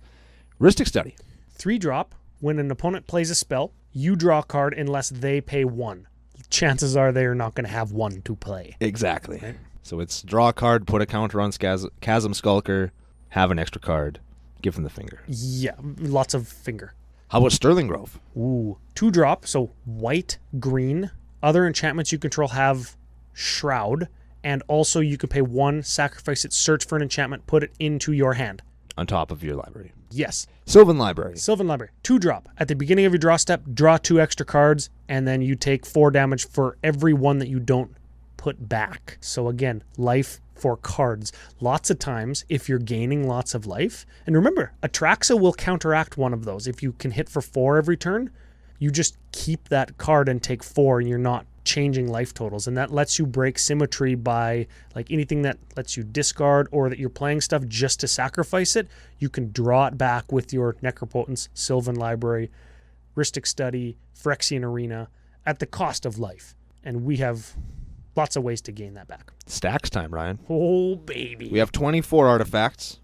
Rhystic Study. 3-drop. When an opponent plays a spell, you draw a card unless they pay 1. Chances are they're not going to have 1 to play. Exactly. Right? So it's draw a card, put a counter on Chasm Skulker, have an extra card, give them the finger. Yeah, lots of finger. How about Sterling Grove? Ooh, 2-drop, so white, green. Other enchantments you control have Shroud, and also you can pay 1, sacrifice it, search for an enchantment, put it into your hand. On top of your library. Yes. Sylvan Library. Sylvan Library. 2-drop. At the beginning of your draw step, draw 2 extra cards, and then you take 4 damage for every one that you don't put back. So again, life for cards. Lots of times, if you're gaining lots of life, and remember, Atraxa will counteract one of those. If you can hit for 4 every turn, you just keep that card and take 4, and you're not changing life totals, and that lets you break symmetry by like anything that lets you discard or that you're playing stuff just to sacrifice it. You can draw it back with your Necropotence, Sylvan Library, Rhystic Study, Phyrexian Arena at the cost of life, and we have lots of ways to gain that back. Stacks time, Ryan. Oh baby, We have 24 artifacts,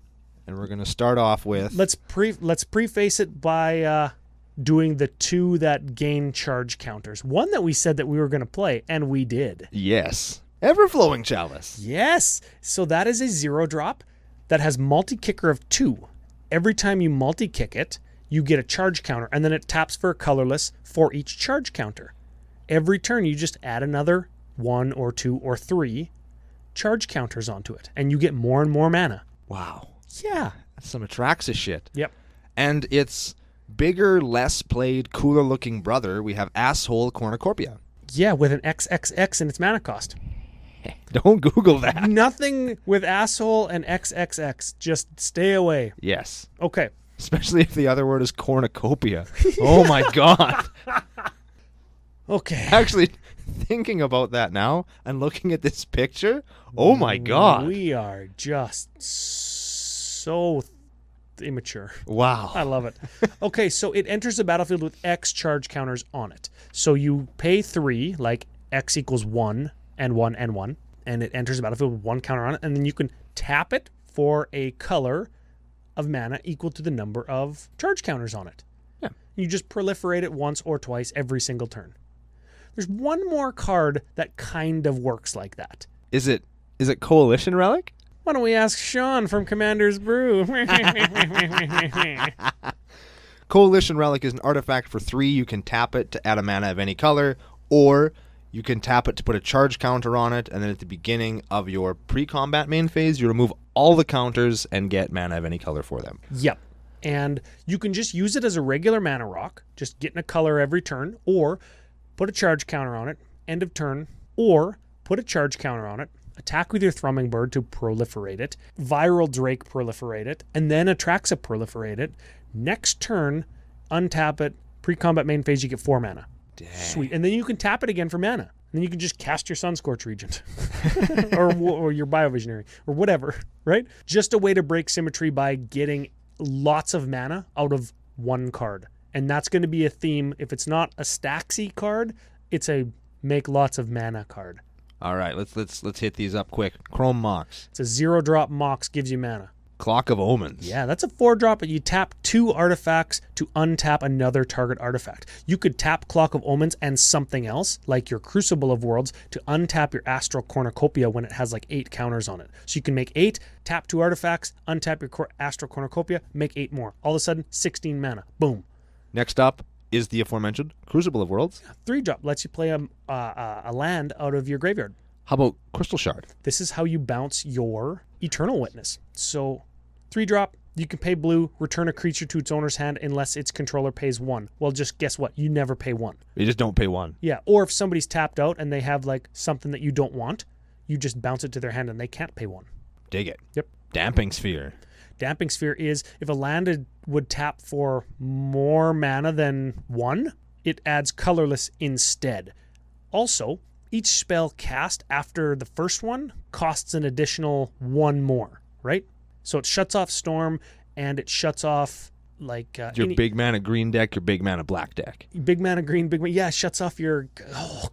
and we're going to start off with... let's preface it by doing the 2 that gain charge counters. One that we said that we were going to play, and we did. Yes. Everflowing Chalice. Yes. So that is a 0-drop that has multi-kicker of 2. Every time you multi-kick it, you get a charge counter, and then it taps for a colorless for each charge counter. Every turn, you just add another 1 or 2 or 3 charge counters onto it, and you get more and more mana. Wow. Yeah. That's some Atraxa shit. Yep. And it's bigger, less played, cooler looking brother. We have Asshole Cornucopia. Yeah, with an XXX in its mana cost. Don't Google that. Nothing with asshole and XXX. Just stay away. Yes. Okay. Especially if the other word is cornucopia. Oh my God. Okay. Actually, thinking about that now and looking at this picture, oh my God. We are just so immature. Wow. I love it. Okay, so it enters the battlefield with X charge counters on it. So you pay 3, like X equals 1 and 1 and 1, and it enters the battlefield with 1 counter on it, and then you can tap it for a color of mana equal to the number of charge counters on it. Yeah. You just proliferate it once or twice every single turn. There's one more card that kind of works like that. Is it Coalition Relic? Why don't we ask Sean from Commander's Brew? Coalition Relic is an artifact for 3. You can tap it to add a mana of any color, or you can tap it to put a charge counter on it, and then at the beginning of your pre-combat main phase, you remove all the counters and get mana of any color for them. Yep. And you can just use it as a regular mana rock, just getting a color every turn, or put a charge counter on it, end of turn, or put a charge counter on it, attack with your Thrumming Bird to proliferate it, Viral Drake proliferate it, and then Atraxa proliferate it. Next turn, untap it, pre-combat main phase, you get 4 mana. Dang. Sweet. And then you can tap it again for mana. And then you can just cast your Sunscorch Regent or your Biovisionary or whatever, right? Just a way to break symmetry by getting lots of mana out of one card. And that's going to be a theme. If it's not a Staxy card, it's a make lots of mana card. All right, let's hit these up quick. Chrome Mox. It's a 0-drop Mox, gives you mana. Clock of Omens. Yeah, that's a 4-drop, but you tap 2 artifacts to untap another target artifact. You could tap Clock of Omens and something else, like your Crucible of Worlds, to untap your Astral Cornucopia when it has like 8 counters on it. So you can make 8, tap 2 artifacts, untap your Astral Cornucopia, make 8 more. All of a sudden, 16 mana. Boom. Next up is the aforementioned Crucible of Worlds. 3-drop lets you play a land out of your graveyard. How about Crystal Shard? This is how you bounce your Eternal Witness. So 3-drop, you can pay blue, return a creature to its owner's hand unless its controller pays 1. Well, just guess what? You never pay 1. You just don't pay 1. Yeah, or if somebody's tapped out and they have like something that you don't want, you just bounce it to their hand and they can't pay 1. Dig it. Yep. Damping Sphere. Damping Sphere is if a land would tap for more mana than 1, it adds colorless instead. Also, each spell cast after the first one costs an additional 1 more, right? So it shuts off Storm, and it shuts off like your big mana green deck, your big mana black deck. Big mana green, big mana, it shuts off your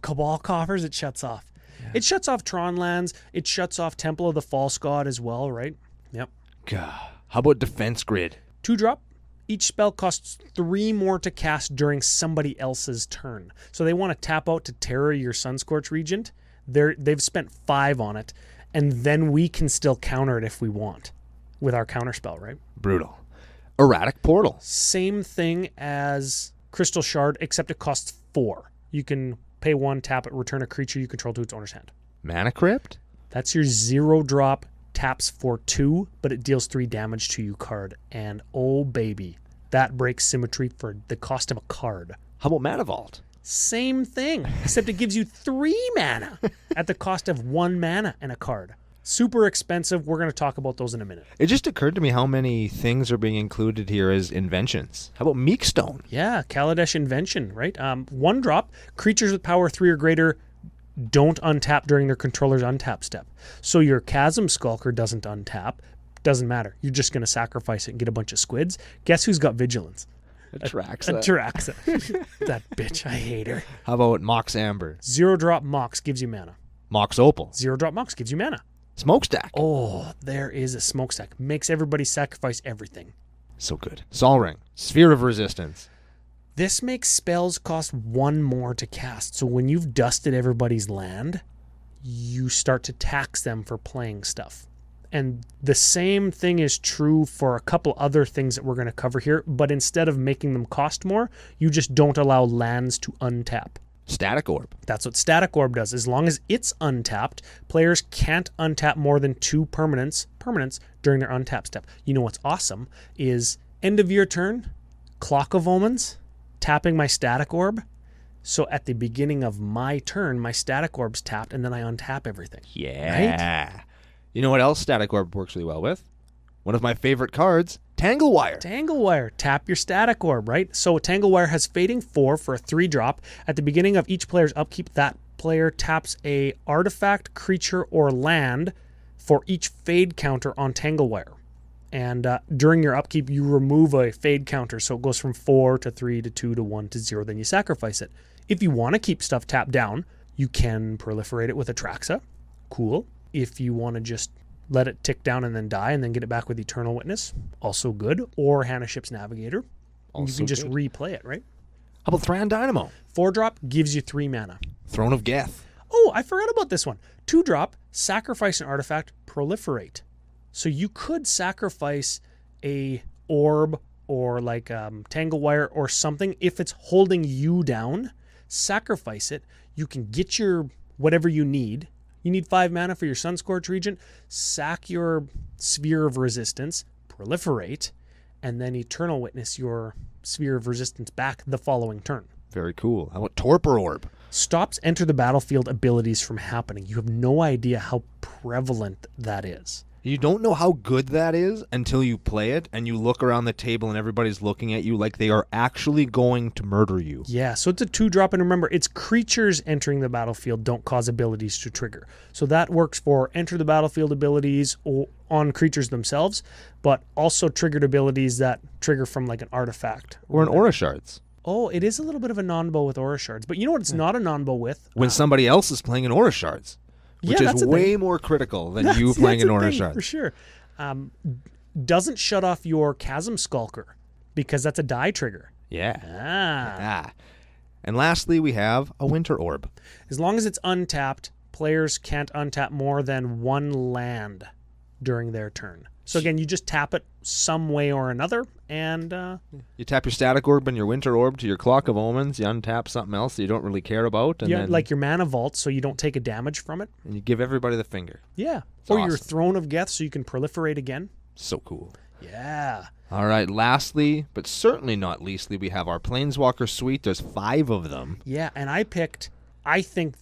Cabal Coffers. It shuts off. Yeah. It shuts off Tron lands. It shuts off Temple of the False God as well, right? Yep. God. How about Defense Grid? 2-drop. Each spell costs 3 more to cast during somebody else's turn. So they want to tap out to Terror your Sunscorch Regent. They've spent 5 on it, and then we can still counter it if we want with our counterspell, right? Brutal. Erratic Portal. Same thing as Crystal Shard, except it costs 4. You can pay 1, tap it, return a creature you control to its owner's hand. Mana Crypt? That's your 0-drop, taps for 2, but it deals 3 damage to you card. And oh baby, that breaks symmetry for the cost of a card. How about Mana Vault? Same thing, except it gives you 3 mana at the cost of 1 mana and a card. Super expensive. We're going to talk about those in a minute. It just occurred to me how many things are being included here as inventions. How about Meekstone? Yeah, Kaladesh Invention, right? 1-drop, creatures with power 3 or greater don't untap during their controller's untap step. So your Chasm Skulker doesn't untap. Doesn't matter. You're just going to sacrifice it and get a bunch of squids. Guess who's got Vigilance? Atraxa. That bitch. I hate her. How about Mox Amber? 0-drop Mox gives you mana. Mox Opal. 0-drop Mox gives you mana. Smokestack. Oh, there is a Smokestack. Makes everybody sacrifice everything. So good. Sol Ring. Sphere of Resistance. This makes spells cost 1 more to cast. So when you've dusted everybody's land, you start to tax them for playing stuff. And the same thing is true for a couple other things that we're going to cover here, but instead of making them cost more, you just don't allow lands to untap. Static Orb. That's what Static Orb does. As long as it's untapped, players can't untap more than 2 permanents during their untap step. You know what's awesome is end of your turn, Clock of Omens, tapping my Static Orb. So at the beginning of my turn, my Static Orb's tapped, and then I untap everything. Yeah. Right? You know what else Static Orb works really well with? One of my favorite cards, Tanglewire. Tanglewire. Tap your Static Orb, right? So Tanglewire has Fading 4 for a 3-drop. At the beginning of each player's upkeep, that player taps a artifact, creature, or land for each fade counter on Tanglewire. And during your upkeep, you remove a fade counter. So it goes from 4 to 3 to 2 to 1 to 0. Then you sacrifice it. If you want to keep stuff tapped down, you can proliferate it with Atraxa. Cool. If you want to just let it tick down and then die and then get it back with Eternal Witness, also good. Or Hannah Ship's Navigator. Also you can just replay it, right? How about Thran Dynamo? 4-drop gives you 3 mana. Throne of Geth. Oh, I forgot about this one. 2-drop, sacrifice an artifact, proliferate. So you could sacrifice a orb or like Tanglewire or something. If it's holding you down, sacrifice it. You can get your whatever you need. You need 5 mana for your Sunscorch Regent. Sack your Sphere of Resistance, proliferate, and then Eternal Witness your Sphere of Resistance back the following turn. Very cool. How about Torpor Orb? Stops enter the battlefield abilities from happening. You have no idea how prevalent that is. You don't know how good that is until you play it and you look around the table and everybody's looking at you like they are actually going to murder you. Yeah, so it's a 2-drop, and remember, it's creatures entering the battlefield don't cause abilities to trigger. So that works for enter the battlefield abilities on creatures themselves, but also triggered abilities that trigger from like an artifact. Or an Aura Shards. Oh, it is a little bit of a non-bow with Aura Shards. But you know what it's not a non-bow with? When somebody else is playing an Aura Shards. Which is way more critical than you playing an Aura Shard. For sure. Doesn't shut off your Chasm Skulker because that's a die trigger. Yeah. And lastly, we have a Winter Orb. As long as it's untapped, players can't untap more than 1 land during their turn. So again, you just tap it some way or another, and you tap your Static Orb and your Winter Orb to your Clock of Omens. You untap something else that you don't really care about, and then like your Mana Vault, so you don't take a damage from it. And you give everybody the finger. Yeah, it's or awesome. your Throne of Geth, so you can proliferate again. So cool. Yeah. All right. Lastly, but certainly not leastly, we have our Planeswalker suite. There's 5 of them. Yeah, and I picked I think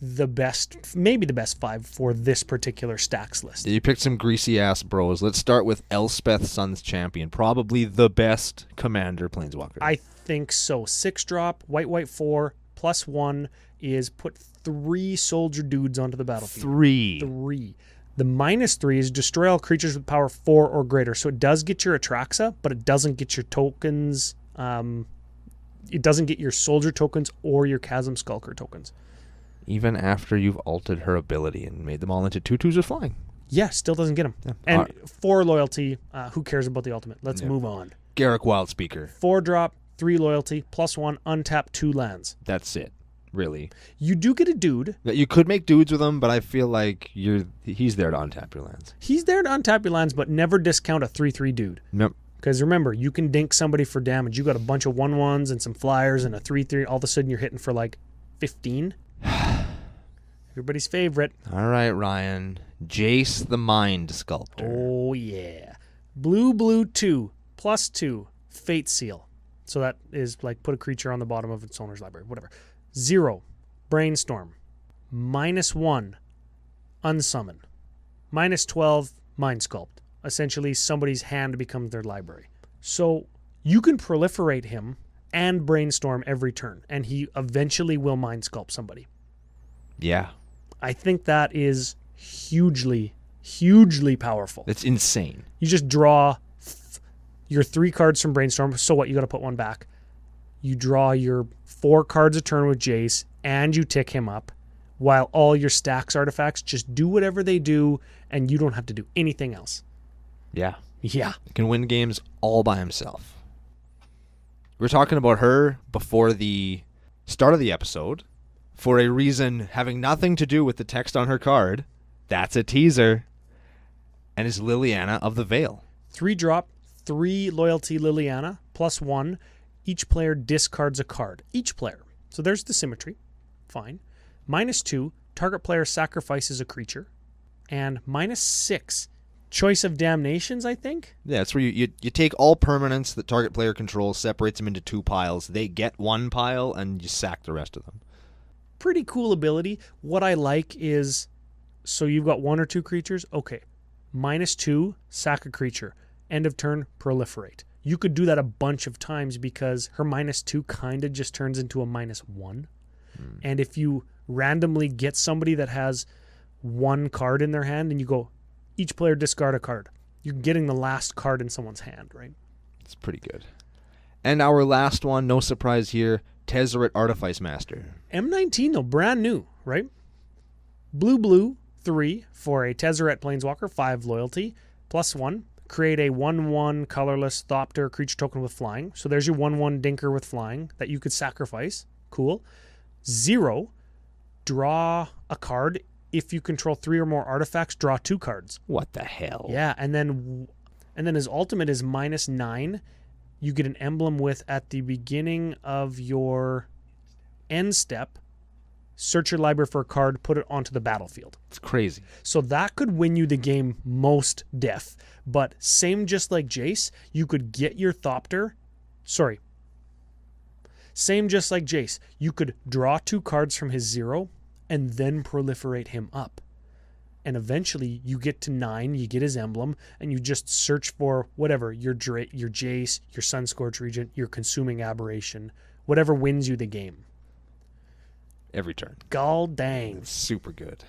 maybe the best 5 for this particular stacks list. You picked some greasy-ass bros. Let's start with Elspeth Sun's Champion. Probably the best Commander Planeswalker. I think so. 6-drop, white 4, +1 is put 3 soldier dudes onto the battlefield. 3. The -3 is destroy all creatures with power 4 or greater. So it does get your Atraxa, but it doesn't get your tokens. It doesn't get your soldier tokens or your Chasm Skulker tokens. Even after you've altered her ability and made them all into 2/2s with flying. Yeah, still doesn't get them. Yeah. And 4 loyalty. Who cares about the ultimate? Let's move on. Garruk Wildspeaker. 4-drop, 3 loyalty, +1, untap 2 lands. That's it. Really. You do get a dude. You could make dudes with him, but I feel like he's there to untap your lands. He's there to untap your lands, but never discount a 3/3 dude. Nope. Because remember, you can dink somebody for damage. You got a bunch of 1/1s and some flyers and a 3/3. All of a sudden, you're hitting for like 15. Everybody's favorite. All right, Ryan. Jace the Mind Sculptor. Oh, yeah. Blue 2, +2, Fate Seal. So that is like put a creature on the bottom of its owner's library, whatever. 0, Brainstorm. -1, Unsummon. -12, Mind Sculpt. Essentially, somebody's hand becomes their library. So you can proliferate him and Brainstorm every turn, and he eventually will Mind Sculpt somebody. Yeah. I think that is hugely, hugely powerful. It's insane. You just draw your 3 cards from Brainstorm. So what? You got to put 1 back. You draw your 4 cards a turn with Jace, and you tick him up, while all your stacks artifacts just do whatever they do, and you don't have to do anything else. Yeah. Yeah. He can win games all by himself. We were talking about her before the start of the episode for a reason having nothing to do with the text on her card. That's a teaser. And is Liliana of the Veil. 3-drop, 3 loyalty Liliana, +1. Each player discards a card. Each player. So there's the symmetry. Fine. -2, target player sacrifices a creature. And -6, Choice of Damnations, I think? Yeah, it's where you take all permanents that target player controls, separates them into 2 piles. They get 1 pile, and you sack the rest of them. Pretty cool ability. What I like is, so you've got 1 or 2 creatures. Okay. -2, sack a creature. End of turn, proliferate. You could do that a bunch of times because her -2 kind of just turns into a -1. And if you randomly get somebody that has 1 card in their hand and you go, each player discard a card, you're getting the last card in someone's hand, right? It's pretty good. And our last one, no surprise here, Tezzeret Artifice Master. M19, though, brand new, right? Blue 3 for a Tezzeret Planeswalker, 5 loyalty, +1. Create a 1/1 colorless Thopter creature token with flying. So there's your 1/1 Dinker with flying that you could sacrifice. Cool. 0, draw a card. If you control 3 or more artifacts, draw 2 cards. What the hell? Yeah, and then his ultimate is -9. You get an emblem with, at the beginning of your end step, search your library for a card, put it onto the battlefield. It's crazy. So that could win you the game most def. But same just like Jace, you could get your Thopter. Sorry. Same just like Jace, you could draw 2 cards from his 0 and then proliferate him up. And eventually you get to 9, you get his emblem, and you just search for whatever, your Jace, your Sunscorch Regent, your Consuming Aberration, whatever wins you the game. Every turn. Gall dang. It's super good.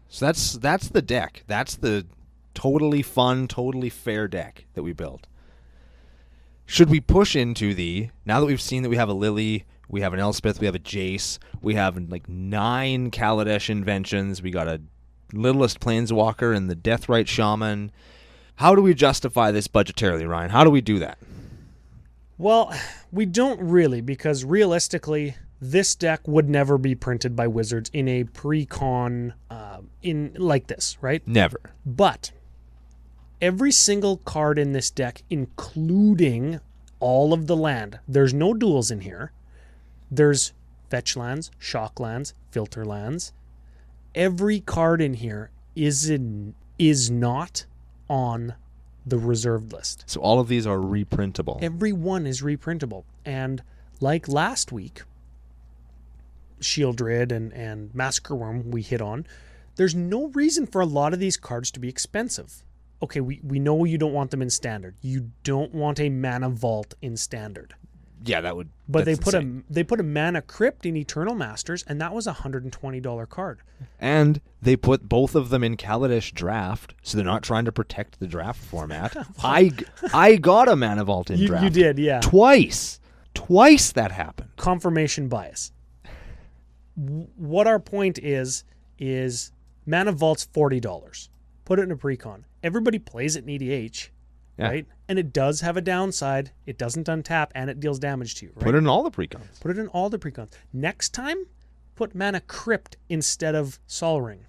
So that's the deck. That's the totally fun, totally fair deck that we built. Should we push into now that we've seen that we have a Lily, we have an Elspeth, we have a Jace, we have like 9 Kaladesh inventions, we got a Littlest Planeswalker and the Deathrite Shaman. How do we justify this budgetarily, Ryan? How do we do that? Well, we don't really, because realistically, this deck would never be printed by Wizards in a pre-con in like this, right? Never. But every single card in this deck, including all of the land, there's no duels in here. There's fetch lands, shock lands, filter lands. Every card in here is not on the reserved list. So all of these are reprintable. Every one is reprintable. And like last week, Shieldred and Massacre Worm we hit on. There's no reason for a lot of these cards to be expensive. Okay, we know you don't want them in standard. You don't want a Mana Vault in standard. Yeah, that would. But they insane. put a Mana Crypt in Eternal Masters, and that was a $120 card. And they put both of them in Kaladesh Draft, so they're not trying to protect the draft format. I got a Mana Vault in draft. You did, yeah. Twice that happened. Confirmation bias. What our point is Mana Vault's $40. Put it in a precon. Everybody plays it in EDH, right? And it does have a downside. It doesn't untap, and it deals damage to you, right? Put it in all the precons. Put it in all the precons. Next time, put Mana Crypt instead of Sol Ring,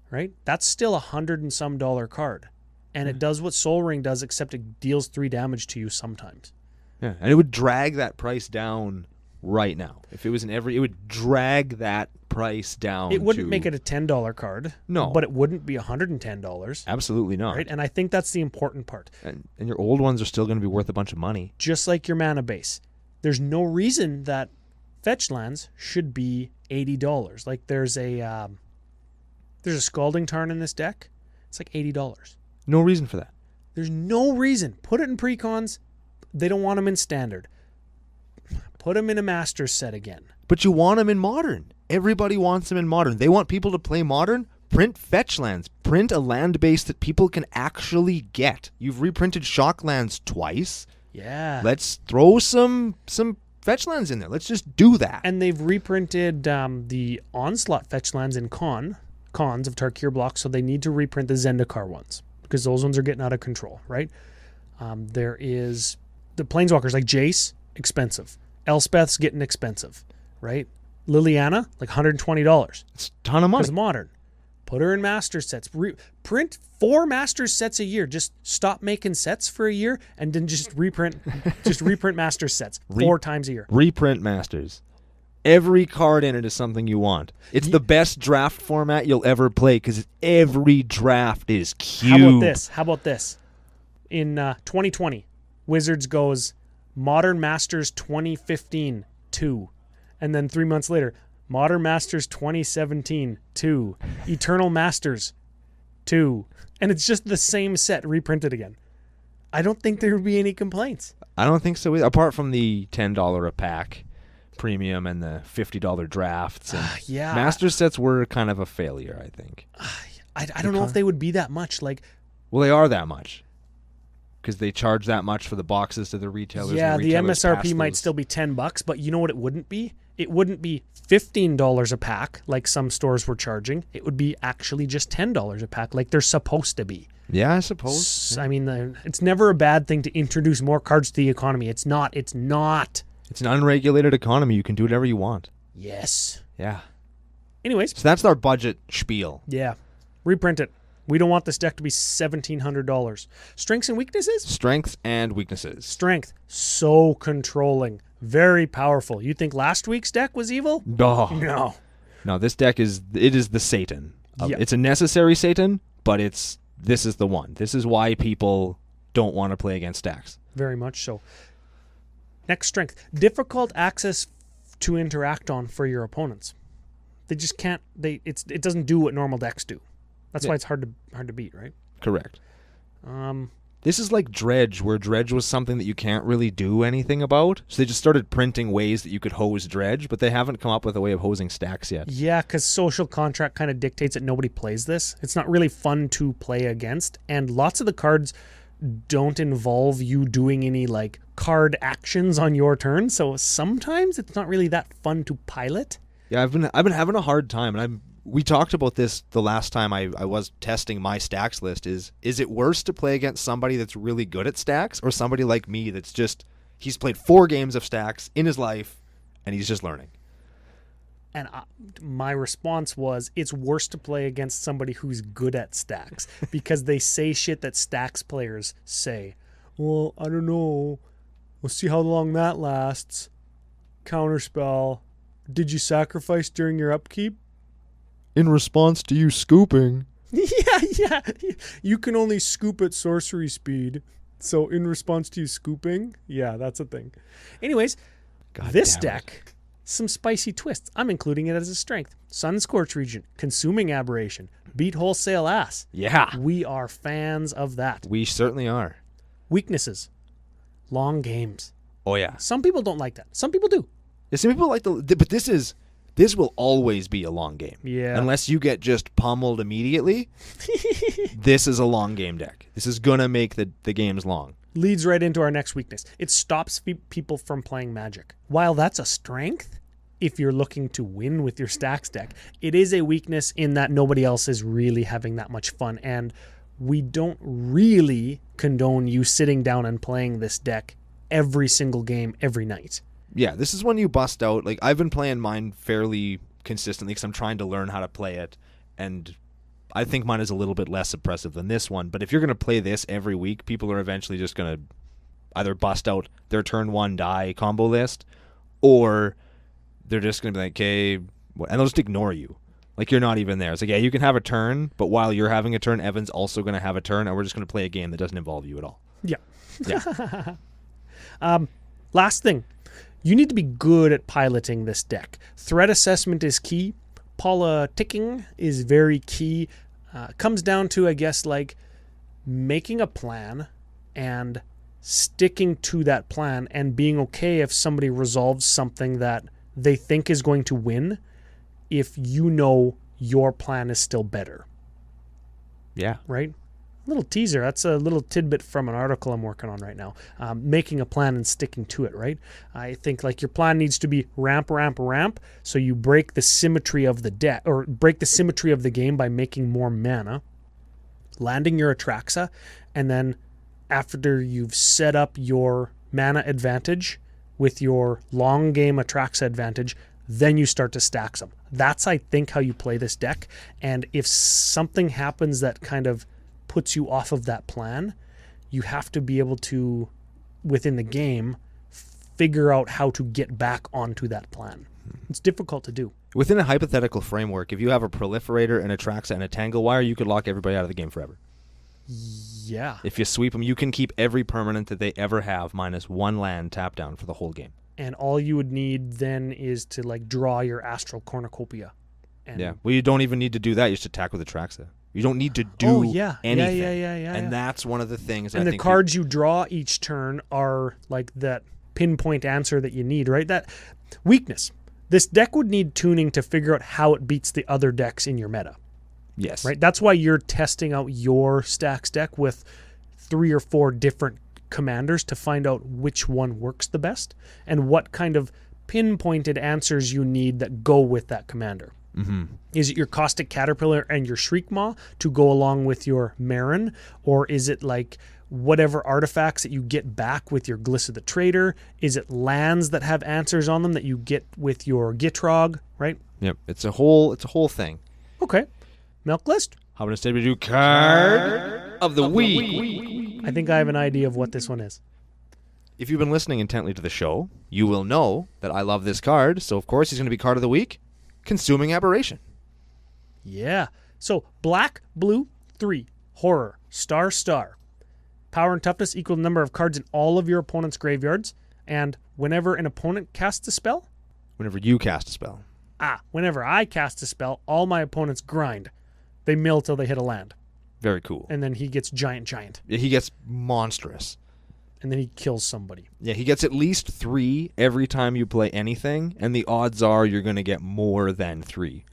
right? That's still $100 and some card. And it does what Sol Ring does, except it deals 3 damage to you sometimes. Yeah, and it would drag that price down right now. If it was in every, it would drag that price down. It wouldn't make it a $10 card. No. But it wouldn't be $110. Absolutely not. Right? And I think that's the important part. And your old ones are still going to be worth a bunch of money. Just like your mana base. There's no reason that fetch lands should be $80. Like there's a Scalding Tarn in this deck. It's like $80. No reason for that. There's no reason. Put it in precons. They don't want them in standard. Put them in a Masters set again. But you want them in Modern. Everybody wants them in Modern. They want people to play Modern. Print fetch lands. Print a land base that people can actually get. You've reprinted Shock lands twice. Yeah. Let's throw some fetch lands in there. Let's just do that. And they've reprinted the Onslaught fetch lands in cons of Tarkir blocks, so they need to reprint the Zendikar ones because those ones are getting out of control, right? There is the Planeswalkers like Jace, expensive. Elspeth's getting expensive, right? Liliana, like $120. It's a ton of money. Because Modern. Put her in master sets. Print 4 master sets a year. Just stop making sets for a year and then just reprint master sets 4 times a year. Reprint masters. Every card in it is something you want. It's the best draft format you'll ever play because every draft is cute. How about this? In 2020, Wizards goes Modern Masters 2015 2. And then 3 months later, Modern Masters 2017 2. Eternal Masters 2. And it's just the same set reprinted again. I don't think there would be any complaints. I don't think so either. Apart from the $10 a pack premium and the $50 drafts. And yeah. Master sets were kind of a failure, I think. I don't know if they would be that much. Well, they are that much. Because they charge that much for the boxes to the retailers. Yeah, and the retailers MSRP might still be $10, but you know what it wouldn't be? It wouldn't be $15 a pack like some stores were charging. It would be actually just $10 a pack like they're supposed to be. Yeah, I suppose. I mean, it's never a bad thing to introduce more cards to the economy. It's not. It's an unregulated economy. You can do whatever you want. Yes. Yeah. Anyways. So that's our budget spiel. Yeah. Reprint it. We don't want this deck to be $1,700. Strengths and weaknesses? Strengths and weaknesses. Strength. So controlling. Very powerful. You think last week's deck was evil? No. No, this deck is the Satan. Yeah. It's a necessary Satan, but this is the one. This is why people don't want to play against stacks. Very much so. Next strength. Difficult access to interact on for your opponents. They just can't. It doesn't do what normal decks do. That's why it's hard to beat, right? Correct. This is like Dredge, where Dredge was something that you can't really do anything about. So they just started printing ways that you could hose Dredge, but they haven't come up with a way of hosing stacks yet. Yeah, because social contract kind of dictates that nobody plays this. It's not really fun to play against, and lots of the cards don't involve you doing any like card actions on your turn. So sometimes it's not really that fun to pilot. Yeah, I've been having a hard time, and we talked about this the last time I was testing my stacks list. Is it worse to play against somebody that's really good at stacks or somebody like me that's just, he's played 4 games of stacks in his life and he's just learning? And my response was, it's worse to play against somebody who's good at stacks because they say shit that stacks players say. Well, I don't know. We'll see how long that lasts. Counterspell. Did you sacrifice during your upkeep? In response to you scooping. Yeah. You can only scoop at sorcery speed. So in response to you scooping, yeah, that's a thing. Anyways, this deck some spicy twists. I'm including it as a strength. Sunscorch Regent, Consuming Aberration, Beat Wholesale Ass. Yeah. We are fans of that. We certainly are. Weaknesses. Long games. Oh, yeah. Some people don't like that. Some people do. Yeah, some people like but this will always be a long game. Yeah. Unless you get just pummeled immediately, this is a long game deck. This is going to make the games long. Leads right into our next weakness. It stops people from playing Magic. While that's a strength, if you're looking to win with your stacks deck, it is a weakness in that nobody else is really having that much fun. And we don't really condone you sitting down and playing this deck every single game, every night. Yeah, this is when you bust out. Like, I've been playing mine fairly consistently because I'm trying to learn how to play it. And I think mine is a little bit less oppressive than this one. But if you're going to play this every week, people are eventually just going to either bust out their turn 1 die combo list, or they're just going to be like, okay, and they'll just ignore you. Like, you're not even there. It's like, yeah, you can have a turn, but while you're having a turn, Evan's also going to have a turn, and we're just going to play a game that doesn't involve you at all. Yeah. Yeah. Last thing. You need to be good at piloting this deck. Threat assessment is key. Politicking is very key. Comes down to, I guess, like making a plan and sticking to that plan and being okay if somebody resolves something that they think is going to win if you know your plan is still better. Yeah. Right? Little teaser. That's a little tidbit from an article I'm working on right now. Making a plan and sticking to it, right? I think like your plan needs to be ramp, so you break the symmetry of the deck, or break the symmetry of the game by making more mana, landing your Atraxa, and then after you've set up your mana advantage with your long game Atraxa advantage, then you start to stack them. That's, I think, how you play this deck. And if something happens that kind of puts you off of that plan, you have to be able to, within the game, figure out how to get back onto that plan. It's difficult to do. Within a hypothetical framework, if you have a Proliferator, an Atraxa, and a Tangle Wire, you could lock everybody out of the game forever. Yeah. If you sweep them, you can keep every permanent that they ever have minus 1 land tapped down for the whole game. And all you would need then is to like draw your Astral Cornucopia. And yeah. Well, you don't even need to do that. You just attack with Atraxa. You don't need to do anything. Yeah. And that's one of the things. And the cards you draw each turn are like that pinpoint answer that you need, right? That weakness. This deck would need tuning to figure out how it beats the other decks in your meta. Yes. Right? That's why you're testing out your stacks deck with 3 or 4 different commanders to find out which one works the best and what kind of pinpointed answers you need that go with that commander. Mm-hmm. Is it your Caustic Caterpillar and your Shriekmaw to go along with your Marin? Or is it like whatever artifacts that you get back with your Gliss of the Trader? Is it lands that have answers on them that you get with your Gitrog, right? Yep. It's a whole thing. Okay. Milk list? How about instead we do card of the week? I think I have an idea of what this one is. If you've been listening intently to the show, you will know that I love this card. So, of course, he's going to be card of the week. Consuming Aberration. Yeah. So, black, blue, 3. Horror. Star. Power and toughness equal the number of cards in all of your opponent's graveyards. And whenever an opponent casts a spell? Whenever you cast a spell. Whenever I cast a spell, all my opponents grind. They mill till they hit a land. Very cool. And then he gets giant. Yeah, he gets monstrous. And then he kills somebody. Yeah, he gets at least 3 every time you play anything, and the odds are you're going to get more than 3.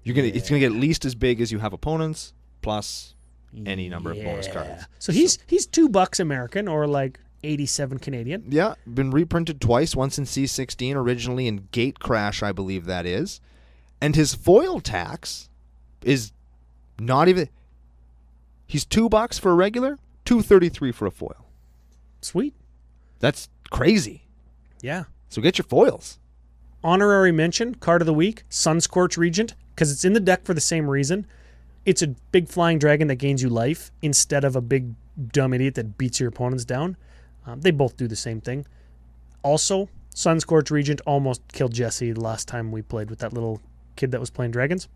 It's going to get at least as big as you have opponents, plus any number of bonus cards. So he's $2 American, or like 87 Canadian. Yeah, been reprinted twice, once in C16, originally in Gate Crash, I believe that is. And his foil tax is not even... He's $2 for a regular, $2.33 for a foil. Sweet. That's crazy. Yeah. So get your foils. Honorary mention, card of the week, Sunscorch Regent, because it's in the deck for the same reason. It's a big flying dragon that gains you life instead of a big dumb idiot that beats your opponents down. They both do the same thing. Also, Sunscorch Regent almost killed Jesse the last time we played with that little kid that was playing dragons.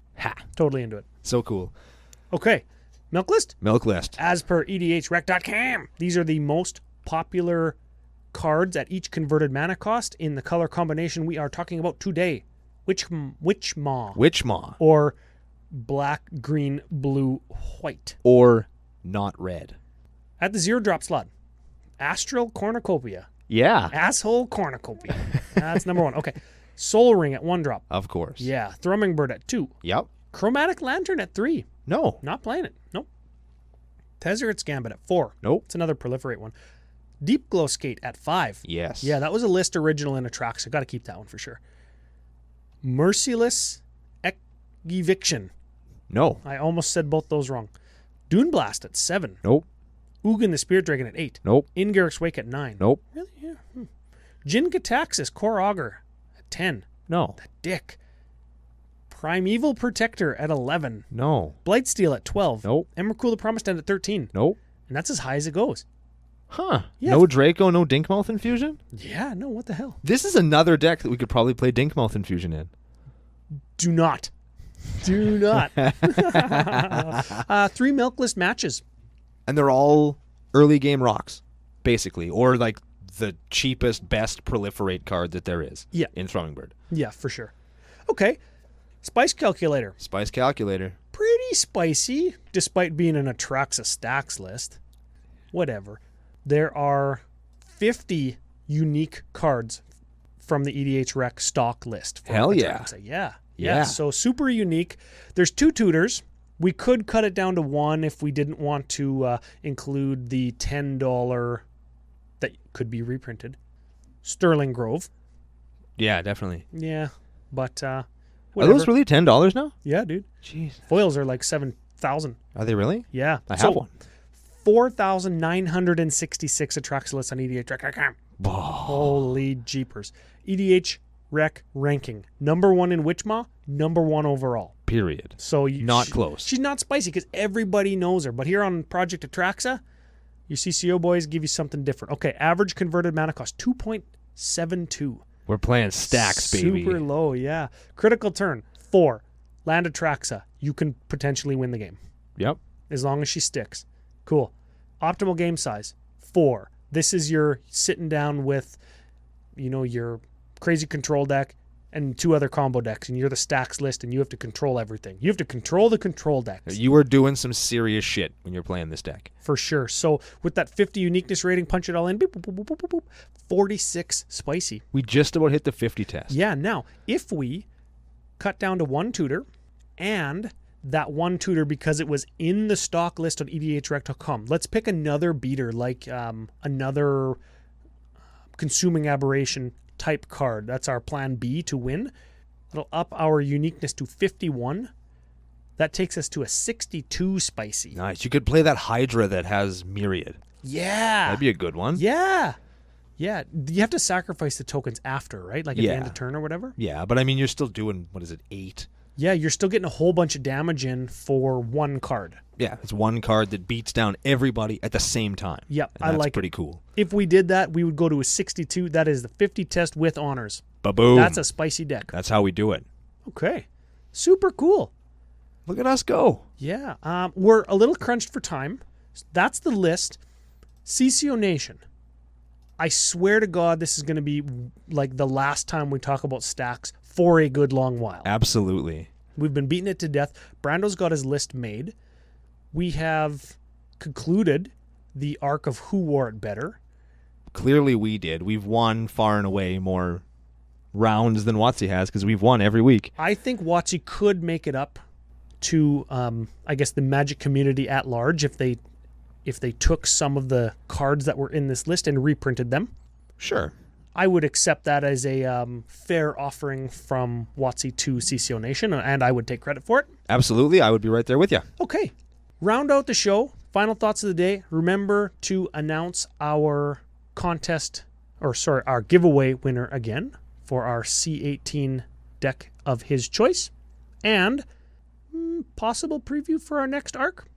Totally into it. So cool. Okay. Milk list? Milk list. As per edhrec.com, these are the most popular cards at each converted mana cost in the color combination we are talking about today. Witchmaw. Witchmaw. Or black, green, blue, white. Or not red. At the 0-drop slot, Astral Cornucopia. Yeah. Asshole Cornucopia. That's number 1. Okay. Soul Ring at 1 drop. Of course. Yeah. Thrumming Bird at 2. Yep. Chromatic Lantern at 3. No. Not playing it. Nope. Tezzeret's Gambit at 4. Nope. It's another proliferate one. Deep Glow Skate at 5. Yes. Yeah, that was a list original in Atraxa. Got to keep that one for sure. Merciless Eviction. No. I almost said both those wrong. Dune Blast at 7. Nope. Ugin the Spirit Dragon at 8. Nope. Ingarrick's Wake at 9. Nope. Really? Yeah. Jin Gataxis Core Augur at 10. No. That dick. Primeval Protector at 11. No. Blightsteel at 12. Nope. Emrakul the Promised End at 13. Nope. And that's as high as it goes. Huh. Yeah. No Draco, no Dinkmouth Infusion? Yeah, no, what the hell? This is another deck that we could probably play Dinkmouth Infusion in. Do not. Do not. 3 Milklist matches. And they're all early game rocks, basically. Or like the cheapest, best proliferate card that there is in Thrumming Bird. Yeah, for sure. Okay. Spice Calculator. Spice Calculator. Pretty spicy, despite being an Atraxa stacks list. Whatever. There are 50 unique cards from the EDH Rec stock list. For Hell Atraxa. yeah. Yeah. So super unique. There's 2 tutors. We could cut it down to 1 if we didn't want to include the $10 that could be reprinted. Sterling Grove. Yeah, definitely. Yeah, but Are whatever. those really $10 now? Yeah, dude. Jeez. Foils are like 7,000. Are they really? Yeah. I have one. 4,966 Atraxa lists on EDH Rec. Holy jeepers. EDH Rec ranking. Number 1 in Witchmaw, number 1 overall. Period. So Not close. She's not spicy because everybody knows her. But here on Project Atraxa, your CCO boys give you something different. Okay, average converted mana cost 2.72. We're playing stacks, baby. Super low, yeah. Critical turn 4. Land Atraxa. You can potentially win the game Yep. as long as she sticks. Cool. Optimal game size 4. This is your sitting down with, your crazy control deck and 2 other combo decks, and you're the stacks list, and you have to control everything. You have to control the control decks. You are doing some serious shit when you're playing this deck. For sure. So with that 50 uniqueness rating, punch it all in. Boop, boop, boop, boop, boop, boop, 46 spicy. We just about hit the 50 test. Yeah. Now, if we cut down to 1 tutor, and that 1 tutor because it was in the stock list on edhrec.com, let's pick another beater, like another Consuming Aberration type card. That's our plan B to win. It'll up our uniqueness to 51. That takes us to a 62 spicy. Nice. You could play that Hydra that has Myriad. Yeah. That'd be a good one. Yeah. Yeah. You have to sacrifice the tokens after, right? Like at the end of turn or whatever? Yeah, but I mean, you're still doing, 8? Yeah, you're still getting a whole bunch of damage in for 1 card. Yeah, it's 1 card that beats down everybody at the same time. Yep, and that's I like pretty cool. If we did that, we would go to a 62. That is the 50 test with honors. Ba-boom. That's a spicy deck. That's how we do it. Okay. Super cool. Look at us go. Yeah. We're a little crunched for time. That's the list. CCO Nation. I swear to God, this is going to be like the last time we talk about stacks for a good long while. Absolutely. We've been beating it to death. Brando's got his list made. We have concluded the arc of who wore it better. Clearly we did. We've won far and away more rounds than WotC has because we've won every week. I think WotC could make it up to, I guess, the Magic community at large if they took some of the cards that were in this list and reprinted them. Sure. I would accept that as a fair offering from WotC to CCO Nation, and I would take credit for it. Absolutely. I would be right there with you. Okay. Round out the show. Final thoughts of the day. Remember to announce our our giveaway winner again for our C18 deck of his choice, and possible preview for our next arc.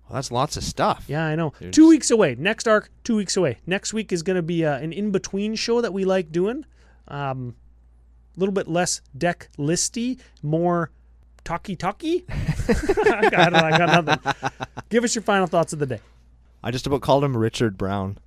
Well, that's lots of stuff. Yeah, I know. 2 weeks away. Next arc, 2 weeks away. Next week is going to be an in-between show that we like doing. A little bit less deck listy, more talky. I got nothing. Give us your final thoughts of the day. I just about called him Richard Brown.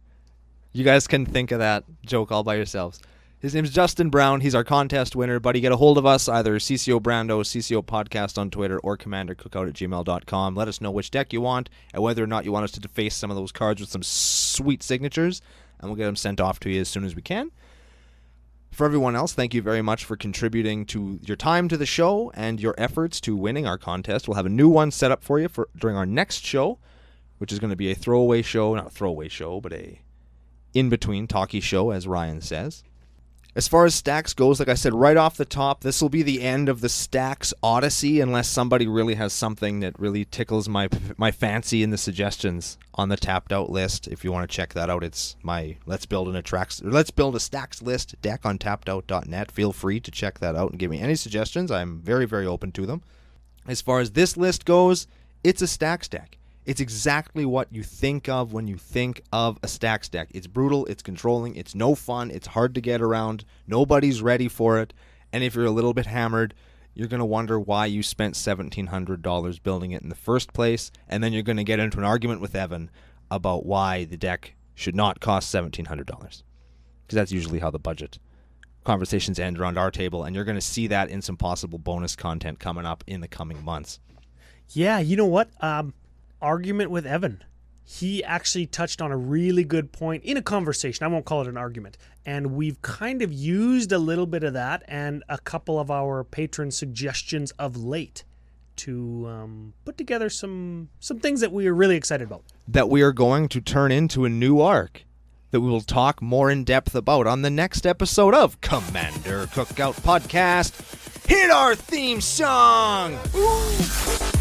You guys can think of that joke all by yourselves. His name's Justin Brown. He's our contest winner. Buddy, get a hold of us, either CCO Brando, CCO Podcast on Twitter, or CommanderCookout@gmail.com. Let us know which deck you want and whether or not you want us to deface some of those cards with some sweet signatures, and we'll get them sent off to you as soon as we can. For everyone else, thank you very much for contributing to your time to the show and your efforts to winning our contest. We'll have a new one set up for you during our next show, which is going to be a throwaway show, not a throwaway show, but a in-between talkie show, as Ryan says. As far as stacks goes, like I said right off the top, this will be the end of the stacks odyssey unless somebody really has something that really tickles my fancy in the suggestions on the tapped out list. If you want to check that out, it's my Let's Build a Stacks list deck on tappedout.net. Feel free to check that out and give me any suggestions. I'm very, very open to them. As far as this list goes, it's a stacks deck. It's exactly what you think of when you think of a stacks deck. It's brutal, it's controlling, it's no fun, it's hard to get around, nobody's ready for it, and if you're a little bit hammered, you're going to wonder why you spent $1,700 building it in the first place, and then you're going to get into an argument with Evan about why the deck should not cost $1,700. Because that's usually how the budget conversations end around our table, and you're going to see that in some possible bonus content coming up in the coming months. Yeah, you know what? Argument with Evan. He actually touched on a really good point in a conversation. I won't call it an argument. And we've kind of used a little bit of that and a couple of our patron suggestions of late to put together some things that we are really excited about. That we are going to turn into a new arc that we will talk more in depth about on the next episode of Commander Cookout Podcast. Hit our theme song! Ooh.